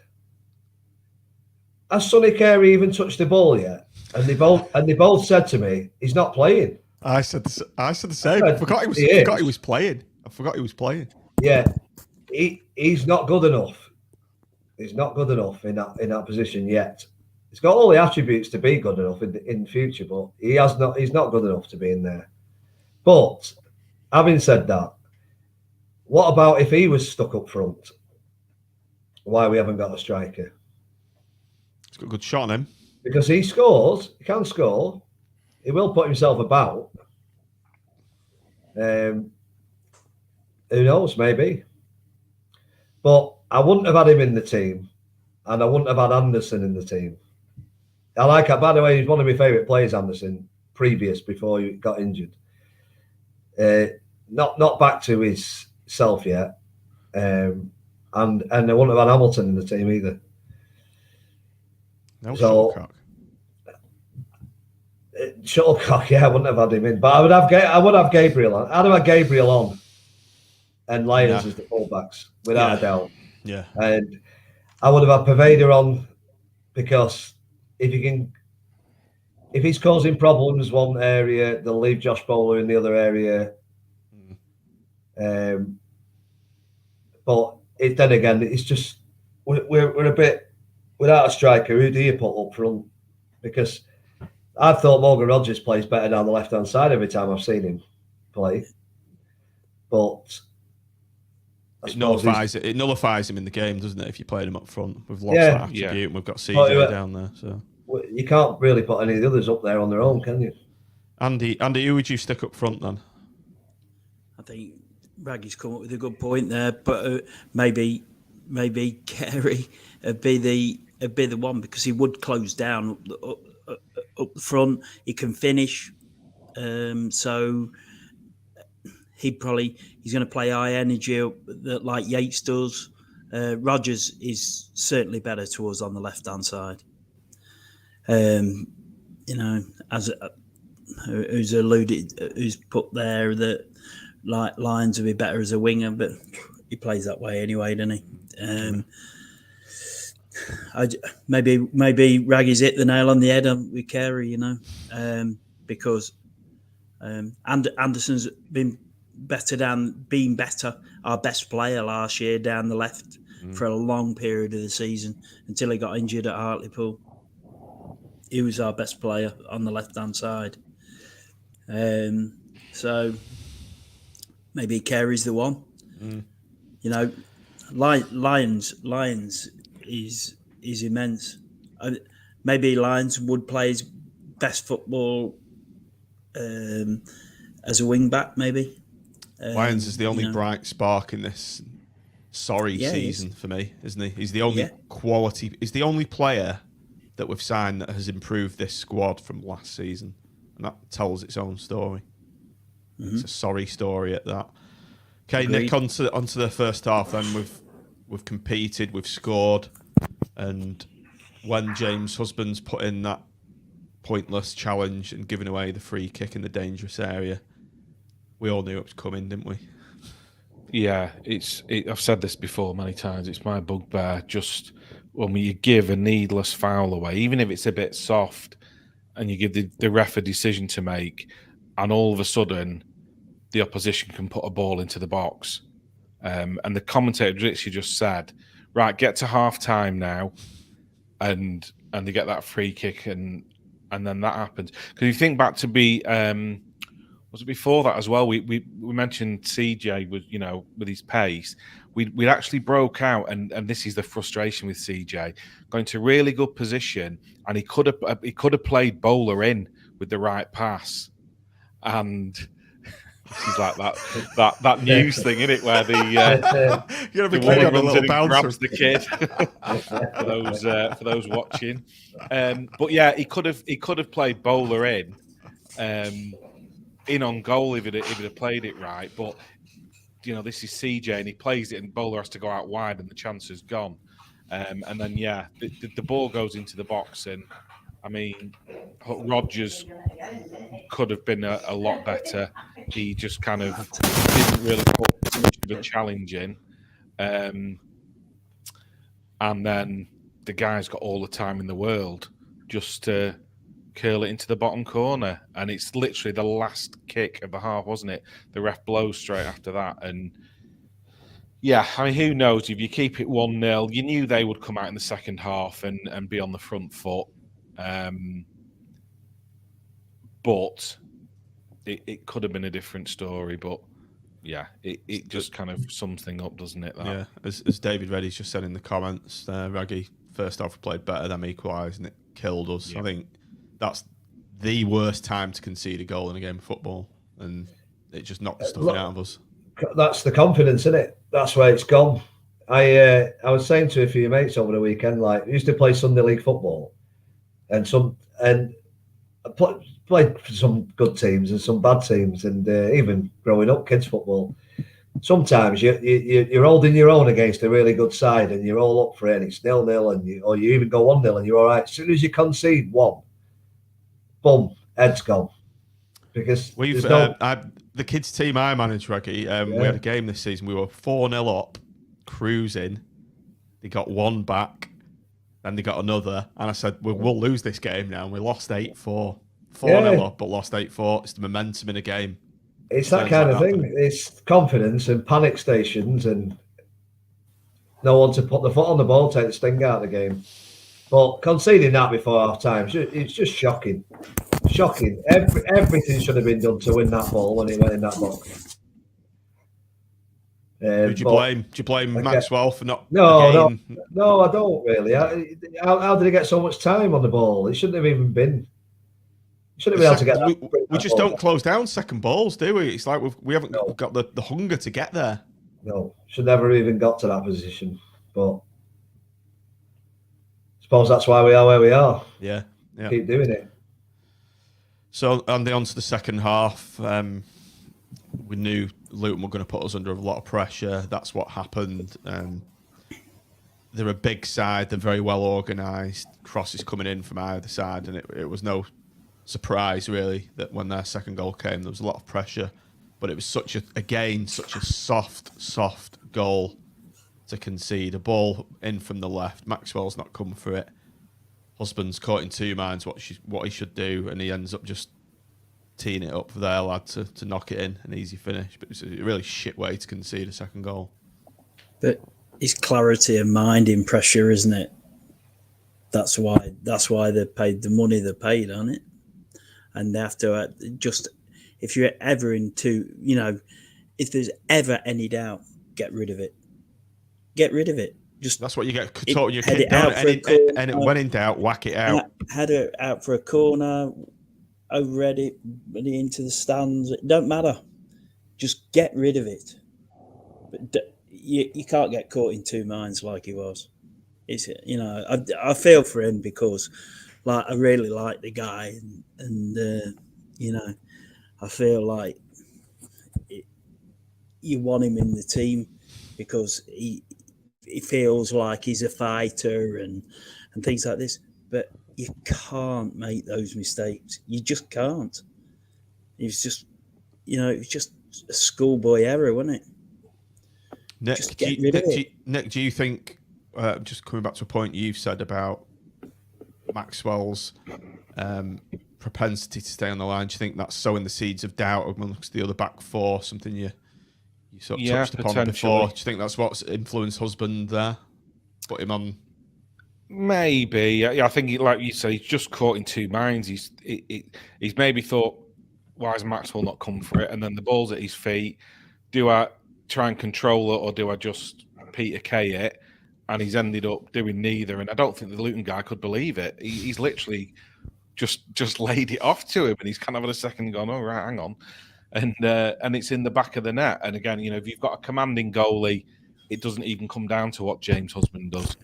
has Sonny Carey even touched the ball yet? And they both said to me, he's not playing. I said the same. I forgot he was playing. Yeah, he's not good enough. He's not good enough in that position yet. He's got all the attributes to be good enough in the future, but he's not good enough to be in there. But having said that, what about if he was stuck up front? Why we haven't got a striker? He's got a good shot on him. Because he scores, he can score. He will put himself about. Who knows, maybe. But I wouldn't have had him in the team, and I wouldn't have had Anderson in the team. I like it. By the way, he's one of my favourite players, Anderson, before he got injured. Not back to his self yet. And I wouldn't have had Hamilton in the team either. No Shuttlecock. Shuttlecock, yeah, I wouldn't have had him in. But I would have Gabriel on. I'd have had Gabriel on and Lyons as the fullbacks, without a doubt. Yeah. And I would have had Pervader on, because if he's causing problems one area, they'll leave Josh Bowler in the other area. But then again, it's just we're a bit without a striker. Who do you put up front? Because I've thought Morgan Rogers plays better down the left-hand side every time I've seen him play. But it nullifies him in the game, doesn't it? If you played him up front, we've lost that attribute, and we've got CJ down there. So you can't really put any of the others up there on their own, can you? Andy, who would you stick up front then? I think Raggy's come up with a good point there, but maybe Carey would be the one, because he would close down up the front. He can finish, so he's going to play high energy like Yates does. Rogers is certainly better to us on the left hand side. As who's put there that Lyons would be better as a winger, but he plays that way anyway, doesn't he? maybe Raggy's hit the nail on the head with Carey, because Anderson's been better, our best player last year down the left for a long period of the season until he got injured at Hartlepool. He was our best player on the left-hand side. So maybe Carey's the one. Lyons is immense. Maybe Lyons would play his best football as a wing back, maybe. Lyons is the only bright spark in this season for me, isn't he? He's the only quality. He's the only player that we've signed that has improved this squad from last season, and that tells its own story. It's a sorry story at that. Okay, agreed. Nick, onto the first half. Then we've competed, we've scored, and when James Husbands put in that pointless challenge and giving away the free kick in the dangerous area, we all knew it was coming, didn't we? Yeah, I've said this before many times. It's my bugbear. Just when you give a needless foul away, even if it's a bit soft, and you give the ref a decision to make, and all of a sudden the opposition can put a ball into the box. And the commentator literally just said, right, get to half time now, and they get that free kick, and then that happens. Because you think back to was it before that as well? We mentioned CJ with his pace. We actually broke out, and this is the frustration with CJ, going to really good position, and he could have played bowler in with the right pass, and this is like that news thing, isn't it, where the woman runs in and grabs the kid for those watching. But yeah, he could have played bowler in on goal if he'd have played it right. But this is CJ, and he plays it, and bowler has to go out wide, and the chance is gone. And then the ball goes into the box, and I mean, Rodgers could have been a lot better. He just kind of didn't really put much of a challenge in. And then the guy's got all the time in the world just to curl it into the bottom corner. And it's literally the last kick of the half, wasn't it? The ref blows straight after that. And yeah, I mean, who knows? If you keep it 1-0, you knew they would come out in the second half and be on the front foot. But it could have been a different story. But yeah, it just kind of sums things up, doesn't it? That? Yeah, as David Reddy's just said in the comments, Raggy, first half we played better than equalised, and it killed us. Yeah. I think that's the worst time to concede a goal in a game of football, and it just knocked the stuffing out of us. That's the confidence, isn't it? That's where it's gone. I was saying to a few mates over the weekend, like, I used to play Sunday league football, and I played for some good teams and some bad teams, and even growing up, kids football. Sometimes you're holding your own against a really good side, and you're all up for it, and it's 0-0, or you even go 1-0, and you're all right. As soon as you concede one, boom, head's gone. Because the kids team I managed, Raggy, we had a game this season. We were 4-0 up, cruising. They got one back, then they got another, and I said, we'll lose this game now. And we lost 8-4. 4-0 up, but lost 8-4. It's the momentum in a game. It's that kind of thing. It's confidence and panic stations, and no one to put the foot on the ball, take the sting out of the game. But conceding that before half time, it's just shocking. Shocking. Everything should have been done to win that ball when it went in that box. Who do you blame? Do you blame Maxwell for not? No, I don't really. How did he get so much time on the ball? It shouldn't have even been. Shouldn't be able to get that. We just don't close down second balls, do we? It's like we haven't got the hunger to get there. No, should never even got to that position. But I suppose that's why we are where we are. Yeah. Keep doing it. So, on to the second half. We knew Luton were going to put us under a lot of pressure. That's what happened. They're a big side. They're very well organised. Crosses coming in from either side, and it was no surprise really that when their second goal came, there was a lot of pressure. But it was such a soft goal to concede. A ball in from the left. Maxwell's not come for it. Husband's caught in two minds what he should do, and he ends up just teeing it up for their lad to knock it in, an easy finish. But it was a really shit way to concede a second goal. But it's clarity of mind in pressure, isn't it? That's why they paid the money they paid on it, and they have to just, if you're ever into, if there's ever any doubt, get rid of it. Get rid of it. Just that's what you get taught your kid. And when in doubt, whack it out. Head it out for a corner, overhead it into the stands. It don't matter. Just get rid of it. But you can't get caught in two minds like he was. It's I feel for him because, like, I really like the guy, and I feel like you want him in the team because he feels like he's a fighter and things like this. But you can't make those mistakes. You just can't. It's just, it's just a schoolboy error, wasn't it? Nick, just get rid of it. Nick, do you think, just coming back to a point you've said about Maxwell's propensity to stay on the line, do you think that's sowing the seeds of doubt amongst the other back four, something you sort of touched upon before? Do you think that's what's influenced Husband there? Put him on? Maybe. I think, like you say, he's just caught in two minds. He's maybe thought, why has Maxwell not come for it? And then the ball's at his feet. Do I try and control it, or do I just Peter K it? And he's ended up doing neither. And I don't think the Luton guy could believe it. He's literally just laid it off to him, and he's kind of had a second gone, oh, right, hang on. And it's in the back of the net. And again, if you've got a commanding goalie, it doesn't even come down to what James Husband does.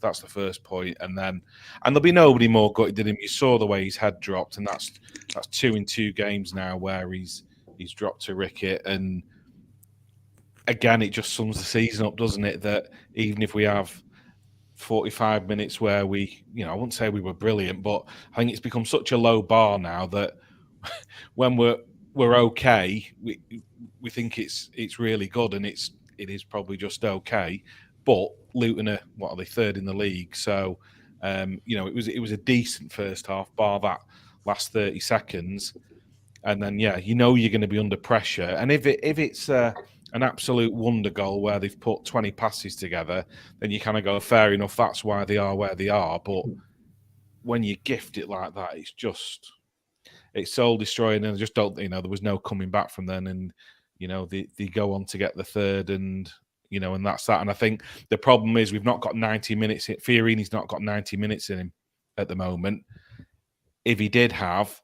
That's the first point. And there'll be nobody more gutted than him. You saw the way his head dropped, and that's 2 in 2 games now where he's dropped a ricket. And again, it just sums the season up, doesn't it? That even if we have 45 minutes where we, I wouldn't say we were brilliant, but I think it's become such a low bar now that when we're okay, we think it's really good, and it is probably just okay. But Luton are, what are they, third in the league? So it was a decent first half, bar that last 30 seconds, and then you're going to be under pressure. And if it's an absolute wonder goal where they've put 20 passes together, then you kind of go, fair enough, that's why they are where they are. But when you gift it like that, it's soul destroying, and I just don't, there was no coming back from then. And, they go on to get the third, and, and that's that. And I think the problem is we've not got 90 minutes. Fiorini's not got 90 minutes in him at the moment. If he did have,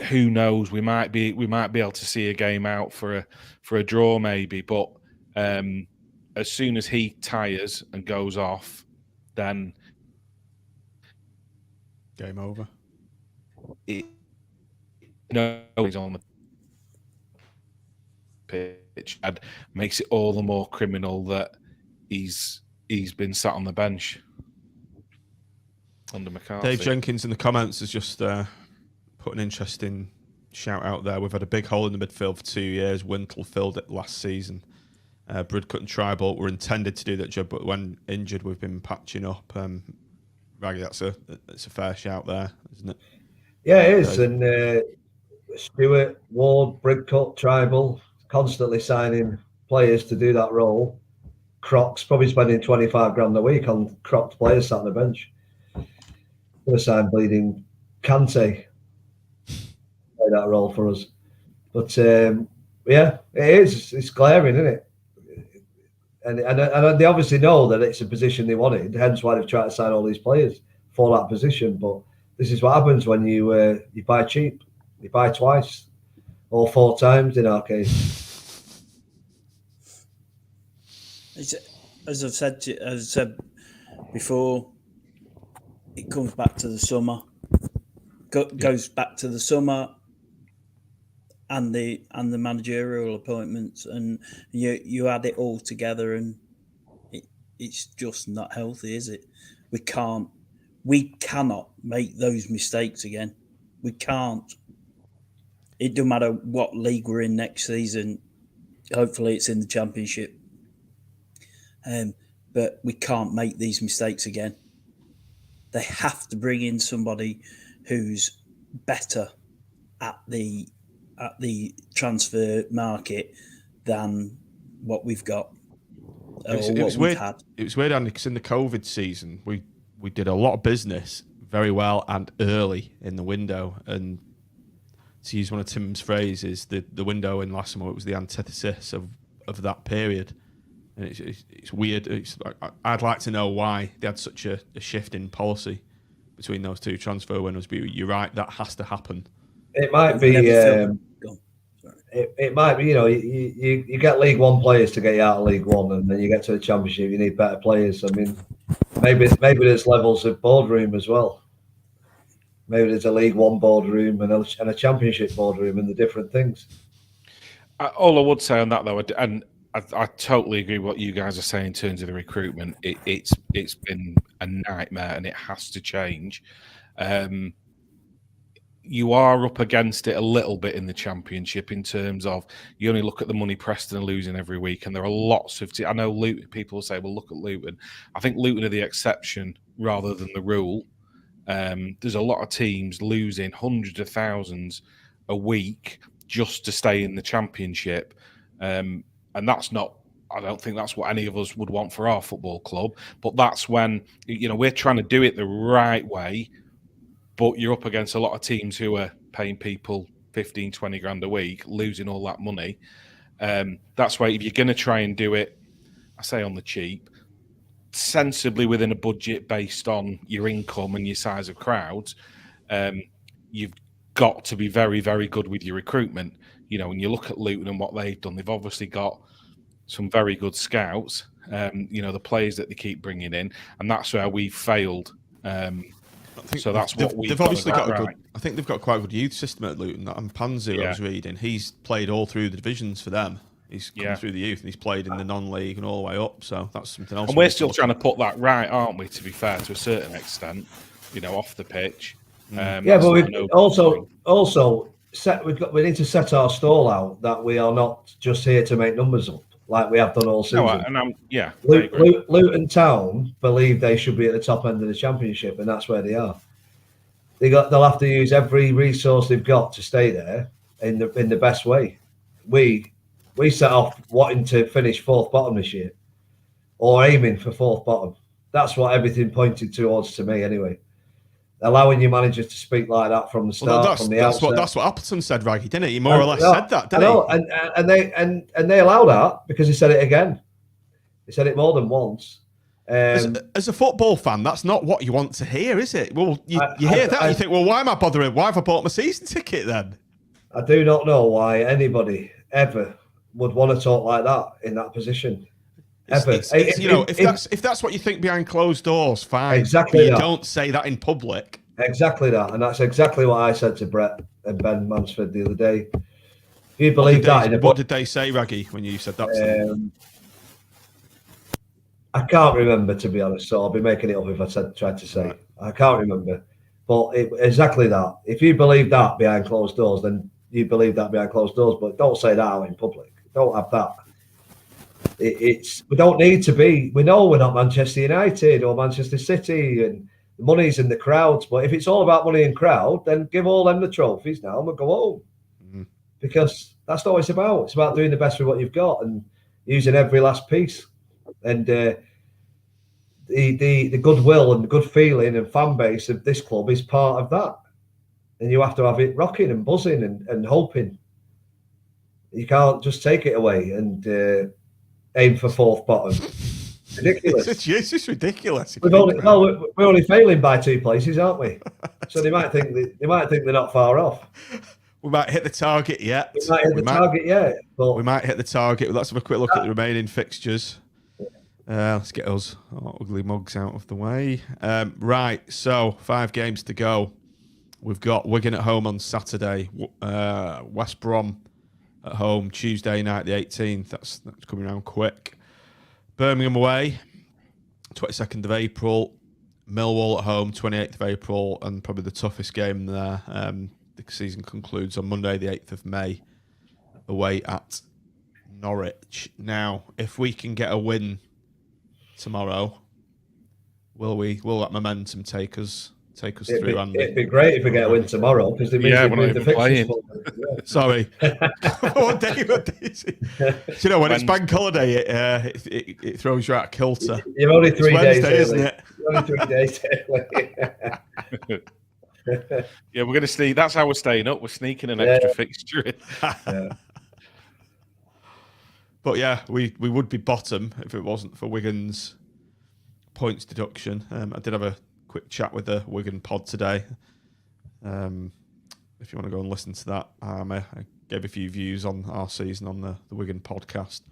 who knows? We might be able to see a game out for a draw, maybe. But as soon as he tires and goes off, then game over. He's on the pitch, and makes it all the more criminal that he's been sat on the bench under McCarthy. Dave Jenkins in the comments has just put an interesting shout out there. We've had a big hole in the midfield for 2 years. Wintle filled it last season. Bridcut and Tribal were intended to do that job, but when injured, we've been patching up. Raggy, it's a fair shout there, isn't it? Yeah, it is. And Stewart, Ward, Bridcut, Tribal, constantly signing players to do that role. Crocs probably spending 25 grand a week on Crocs players sat on the bench. Gonna sign bleeding Kante play that role for us. But it is. It's glaring, isn't it? And they obviously know that it's a position they wanted. Hence why they've tried to sign all these players for that position. But this is what happens when you buy cheap. You buy twice or 4 times in our case. As I've said before, it comes back to the summer. Goes back to the summer and the managerial appointments, and you add it all together, and it's just not healthy, is it? We cannot make those mistakes again. We can't. It doesn't matter what league we're in next season. Hopefully, it's in the Championship. but we can't make these mistakes again. They have to bring in somebody who's better at the transfer market than what we've got. It was weird. It was weird, Andy, because in the COVID season, we did a lot of business very well and early in the window. And to use one of Tim's phrases, the window in last summer, it was the antithesis of that period. And it's weird. I'd like to know why they had such a shift in policy between those two transfer windows. But you're right, that has to happen. It might be. It might be. You get League One players to get you out of League One, and then you get to the Championship. You need better players. I mean, maybe there's levels of boardroom as well. Maybe there's a League One boardroom and a Championship boardroom, and the different things. All I would say on that, though, and I totally agree with what you guys are saying in terms of the recruitment. It's been a nightmare, and it has to change. You are up against it a little bit in the Championship in terms of you only look at the money Preston are losing every week, and there are lots of I know Luton, people say, well, look at Luton. I think Luton are the exception rather than the rule. There's a lot of teams losing hundreds of thousands a week just to stay in the Championship. And that's not, I don't think that's what any of us would want for our football club. But that's when, we're trying to do it the right way, but you're up against a lot of teams who are paying people 15, 20 grand a week, losing all that money. That's why if you're going to try and do it, I say on the cheap, sensibly within a budget based on your income and your size of crowds, you've got to be very, very good with your recruitment. When you look at Luton and what they've done, they've obviously got some very good scouts, the players that they keep bringing in, and that's where we've failed. So that's what they've obviously got. I think they've got quite a good youth system at Luton. That Mpanzu, I was reading, he's played all through the divisions for them. He's come through the youth and he's played in the non-league and all the way up. So that's something else. And we're still trying to put that right, aren't we? To be fair, to a certain extent, off the pitch. But we also set. We need to set our stall out that we are not just here to make numbers up like we have done all season. Luton Town believe they should be at the top end of the Championship, and that's where they are. They'll have to use every resource they've got to stay there in the best way. We set off wanting to finish fourth bottom this year, or aiming for fourth bottom. That's what everything pointed towards to me, anyway. Allowing your manager to speak like that from the start, from the outset. That's what Appleton said, Raggy, didn't he? He more or less said that, didn't he? And they allow that because he said it again. He said it more than once. As a football fan, that's not what you want to hear, is it? Well, you hear that, you think, well, why am I bothering? Why have I bought my season ticket then? I do not know why anybody ever would want to talk like that in that position. If that's what you think behind closed doors, fine. Exactly. But you don't say that in public. Exactly that, and that's exactly what I said to Brett and Ben Mansford the other day. If you believe what did they say, Raggy, when you said that? I can't remember, to be honest. So I'll be making it up if I tried to say. I can't remember, but exactly that. If you believe that behind closed doors, then you believe that behind closed doors. But don't say that out in public. Don't have that. We don't need to be. We know we're not Manchester United or Manchester City, and the money's in the crowds. But if it's all about money and crowd, then give all them the trophies now and we'll go home. Mm-hmm. Because that's not what it's about. It's about doing the best with what you've got and using every last piece. And the goodwill and the good feeling and fan base of this club is part of that. And you have to have it rocking and buzzing and hoping. You can't just take it away and aim for fourth bottom. Ridiculous. It's just ridiculous. We're only failing by 2 places, aren't we? So they might think they're not far off. We might hit the target yet. We might hit the target. Let's have a quick look at the remaining fixtures. Let's get us ugly mugs out of the way. Right, so 5 games to go. We've got Wigan at home on Saturday. West Brom at home Tuesday night, the 18th. That's coming around quick. Birmingham away, 22nd of April. Millwall at home, 28th of April, and probably the toughest game there. The season concludes on Monday, the 8th of May, away at Norwich. Now, if we can get a win tomorrow. Will that momentum take us through, Andy? It'd be great if we get a win tomorrow because it means we've moved the fixtures forward. Yeah. Sorry. What day is it? Do you know when it's bank holiday, it throws you out of kilter. You're only 3 days Wednesday, early, isn't it? You're only 3 days early. Yeah, we're going to sneak. That's how we're staying up. We're sneaking an extra fixture in. Yeah. But yeah, we would be bottom if it wasn't for Wigan's points deduction. I did have a quick chat with the Wigan pod today. If you want to go and listen to that, I gave a few views on our season on the Wigan podcast.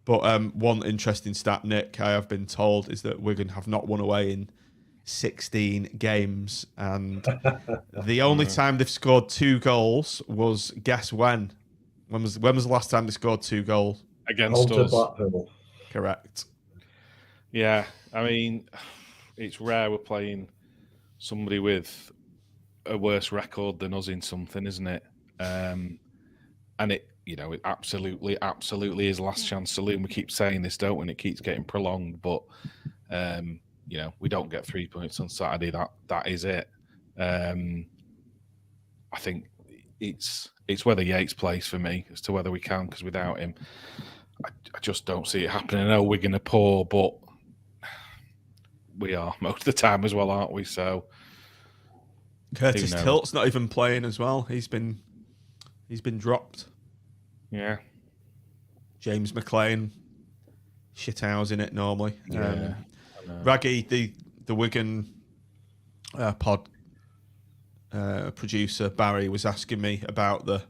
But one interesting stat, Nick, I have been told, is that Wigan have not won away in 16 games, and the only time they've scored 2 goals was, guess when? When was the last time they scored 2 goals? Against us. Blackpool. Correct. Yeah, I mean, it's rare we're playing somebody with a worse record than us in something, isn't it? And it absolutely is last chance saloon. We keep saying this, don't we? And it keeps getting prolonged, but we don't get 3 points on Saturday. That is it. I think it's whether Yates plays for me as to whether we can, because without him, I just don't see it happening. I know Wigan are poor, but we are most of the time as well, aren't we? So Curtis Tilt's not even playing as well. He's been dropped. Yeah. James McLean, shithousing it normally. Yeah. Raggy, the Wigan pod producer Barry was asking me about the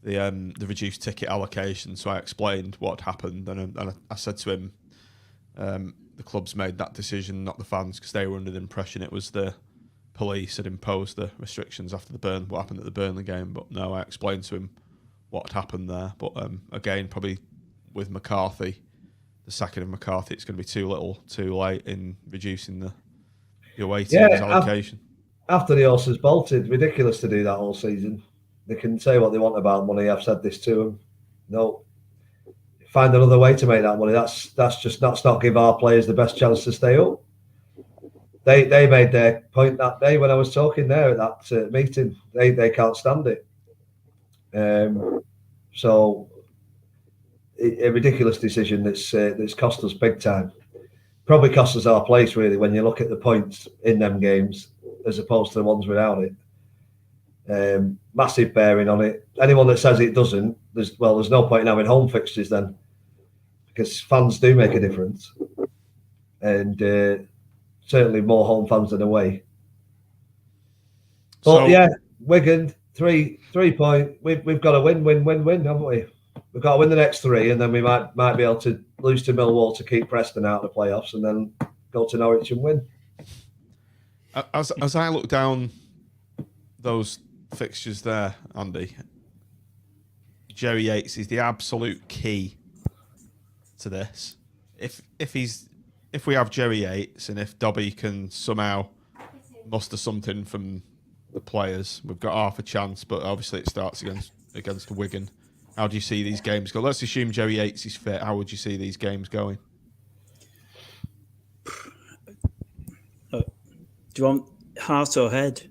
reduced ticket allocation, so I explained what happened, and I said to him, the clubs made that decision, not the fans, because they were under the impression it was the police had imposed the restrictions after what happened at the Burnley game. But no, I explained to him what had happened there. But again, probably with McCarthy, the sacking of McCarthy, it's going to be too late in reducing the away team's allocation. After the horses bolted, ridiculous to do that all season. They can say what they want about money. I've said this to them. No, find another way to make that money. That's not give our players the best chance to stay up. They made their point that day when I was talking there at that meeting. They can't stand it. So a ridiculous decision that's cost us big time. Probably cost us our place, really, when you look at the points in them games as opposed to the ones without it. Massive bearing on it. Anyone that says it doesn't, there's no point in having home fixtures then, because fans do make a difference, and certainly more home fans than away. But Wigan 3 point. We've got to win, haven't we? We've got to win the next 3, and then we might be able to lose to Millwall to keep Preston out of the playoffs, and then go to Norwich and win. As I look down those fixtures there, Andy, Jerry Yates is the absolute key to this. If we have Jerry Yates, and if Dobbie can somehow muster something from the players, we've got half a chance. But obviously, it starts against Wigan. How do you see these games go? Let's assume Jerry Yates is fit. How would you see these games going? Do you want heart or head?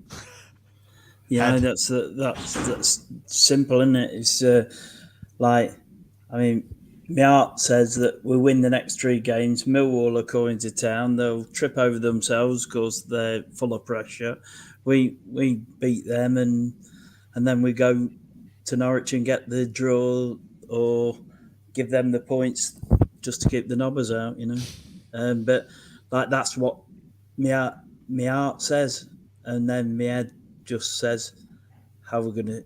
Yeah, that's simple, isn't it? It's my heart says that we'll win the next 3 games. Millwall are coming to town. They'll trip over themselves because they're full of pressure. We beat them, and then we go to Norwich and get the draw or give them the points just to keep the knobbers out, But that's what my heart says, and then my head just says how we're going to,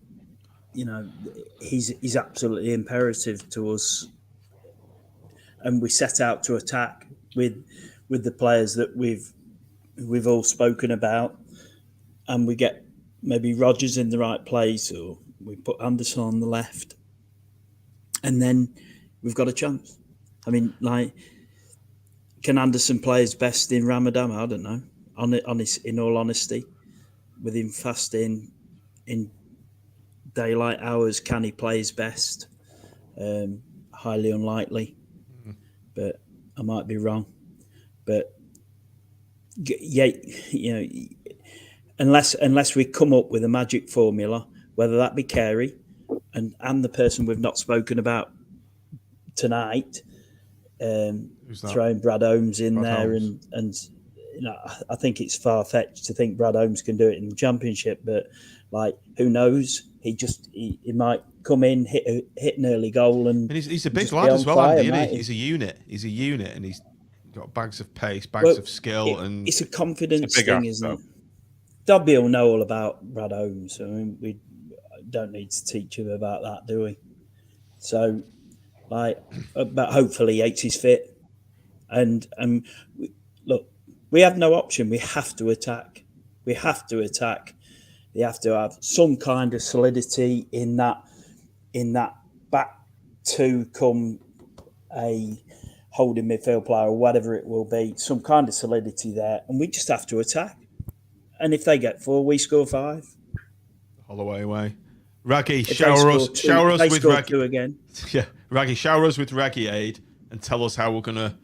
he's absolutely imperative to us, and we set out to attack with the players that we've all spoken about, and we get maybe Rodgers in the right place, or we put Anderson on the left, and then we've got a chance. Can Anderson play his best in Ramadan? I don't know. In all honesty, with him fasting in daylight hours, can he play his best? Highly unlikely, but I might be wrong. But yeah, unless we come up with a magic formula, whether that be Carey and the person we've not spoken about tonight, throwing Brad Holmes in there, and I think it's far fetched to think Brad Holmes can do it in the Championship, but who knows? He might come in, hit an early goal, and he's a big lad as well, Andy, isn't he? He's a unit. He's a unit, and he's got bags of pace, bags of skill, and it's a confidence thing, isn't it? Dobbie will know all about Brad Holmes. I mean, we don't need to teach him about that, do we? So, but hopefully Yates fit, and look, we have no option. We have to attack. We have to attack. You have to have some kind of solidity in that back to come a holding midfield player or whatever it will be. Some kind of solidity there, and we just have to attack. And if they get 4, we score 5. Holloway away. Raggy, if shower us with Raggy 2 again. Yeah, Raggy, shower us with Raggy aid and tell us how we're gonna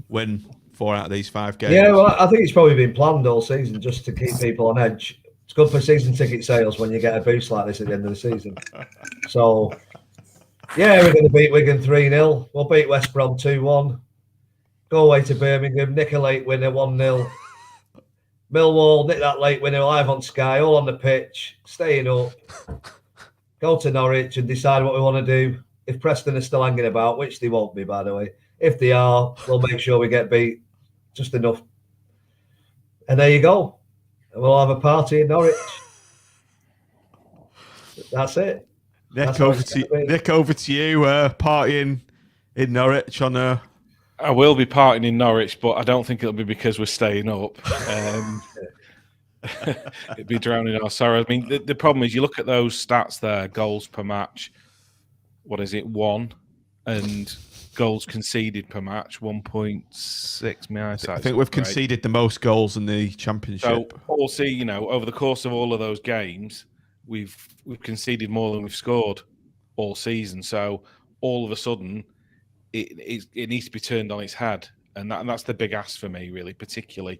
win 4 out of these 5 games. Yeah, well, I think it's probably been planned all season just to keep people on edge. It's good for season ticket sales when you get a boost like this at the end of the season. So, yeah, we're going to beat Wigan 3-0. We'll beat West Brom 2-1. Go away to Birmingham, nick a late winner 1-0. Millwall, nick that late winner live on Sky, all on the pitch, staying up. Go to Norwich and decide what we want to do. If Preston are still hanging about, which they won't be, by the way. If they are, we'll make sure we get beat just enough. And there you go. We'll have a party in Norwich. That's it. Nick, over to you. Partying in Norwich on a. I will be partying in Norwich, but I don't think it'll be because we're staying up. It'd be drowning our sorrow. I mean, the problem is you look at those stats there: goals per match. What is it? 1, and goals conceded per match 1.6. My eyesight. I think we've conceded the most goals in the Championship. So we'll see. Over the course of all of those games, we've conceded more than we've scored all season. So all of a sudden, it needs to be turned on its head, and that's the big ask for me, really, particularly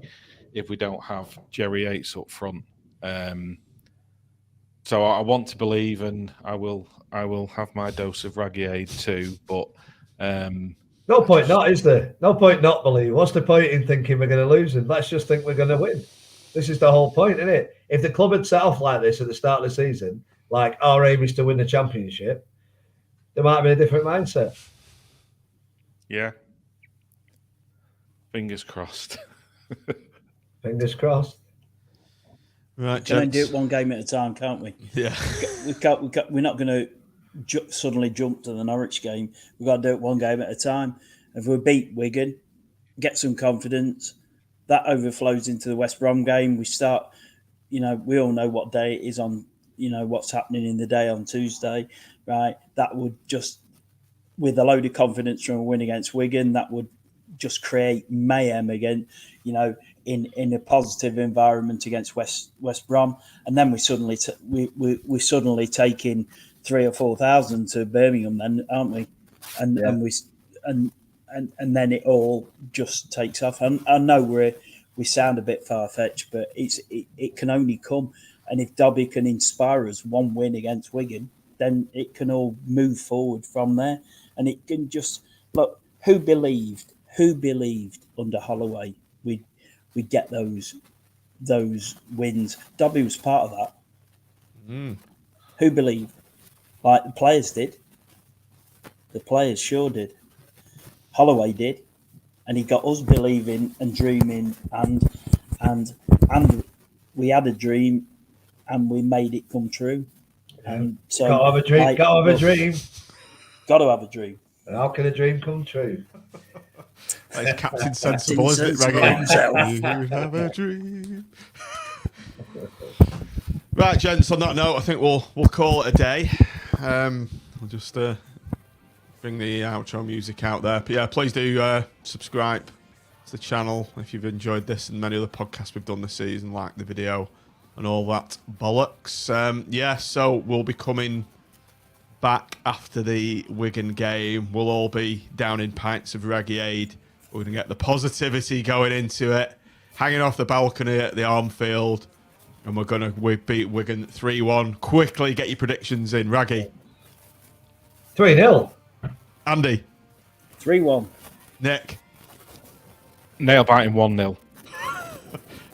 if we don't have Jerry Yates up front. So I want to believe, and I will have my dose of Raggy aid too, but. No point not, is there? No point not believe. What's the point in thinking we're going to lose? And let's just think we're going to win. This is the whole point, isn't it? If the club had set off like this at the start of the season, like our aim is to win the Championship, there might have been a different mindset. Yeah. Fingers crossed. Fingers crossed. Right, Can we do it one game at a time, can't we? Yeah. We're not going to suddenly jump to the Norwich game. We've got to do it one game at a time. If we beat Wigan, get some confidence, that overflows into the West Brom game. We start, we all know what day it is on, what's happening in the day on Tuesday, right? That would just, with a load of confidence from a win against Wigan, that would just create mayhem again, in a positive environment against West Brom. And then we suddenly take in 3,000 or 4,000 to Birmingham, then, aren't we? And then it all just takes off. And I know we sound a bit far fetched, but it can only come. And if Dobbie can inspire us one win against Wigan, then it can all move forward from there. And it can just look. Who believed under Holloway we'd get those wins? Dobbie was part of that. Who believed? Like the players did. The players sure did. Holloway did. And he got us believing and dreaming and we had a dream and we made it come true. And so got to have a dream. Got to have a dream. Got to have a dream. And how can a dream come true? That's Captain Sensible, isn't it, Raggy? You have a dream. Right, gents, on that note, I think we'll call it a day. We'll just bring the outro music out there. But yeah, please do subscribe to the channel if you've enjoyed this and many other podcasts we've done this season, like the video and all that bollocks. So we'll be coming back after the Wigan game. We'll all be down in pints of Raggy Aid We're going to get the positivity going into it. Hanging off the balcony at the Armfield. And we're going to beat Wigan 3-1. Quickly get your predictions in. Raggy. 3-0. Andy. 3-1. Nick. Nail biting 1-0.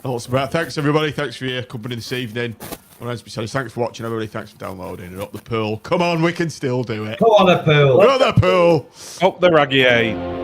Awesome. Thanks, everybody. Thanks for your company this evening. Thanks for watching, everybody. Thanks for downloading. And up the pool. Come on, we can still do it. Go on, a pool. Go on the pool. Up the Raggy A.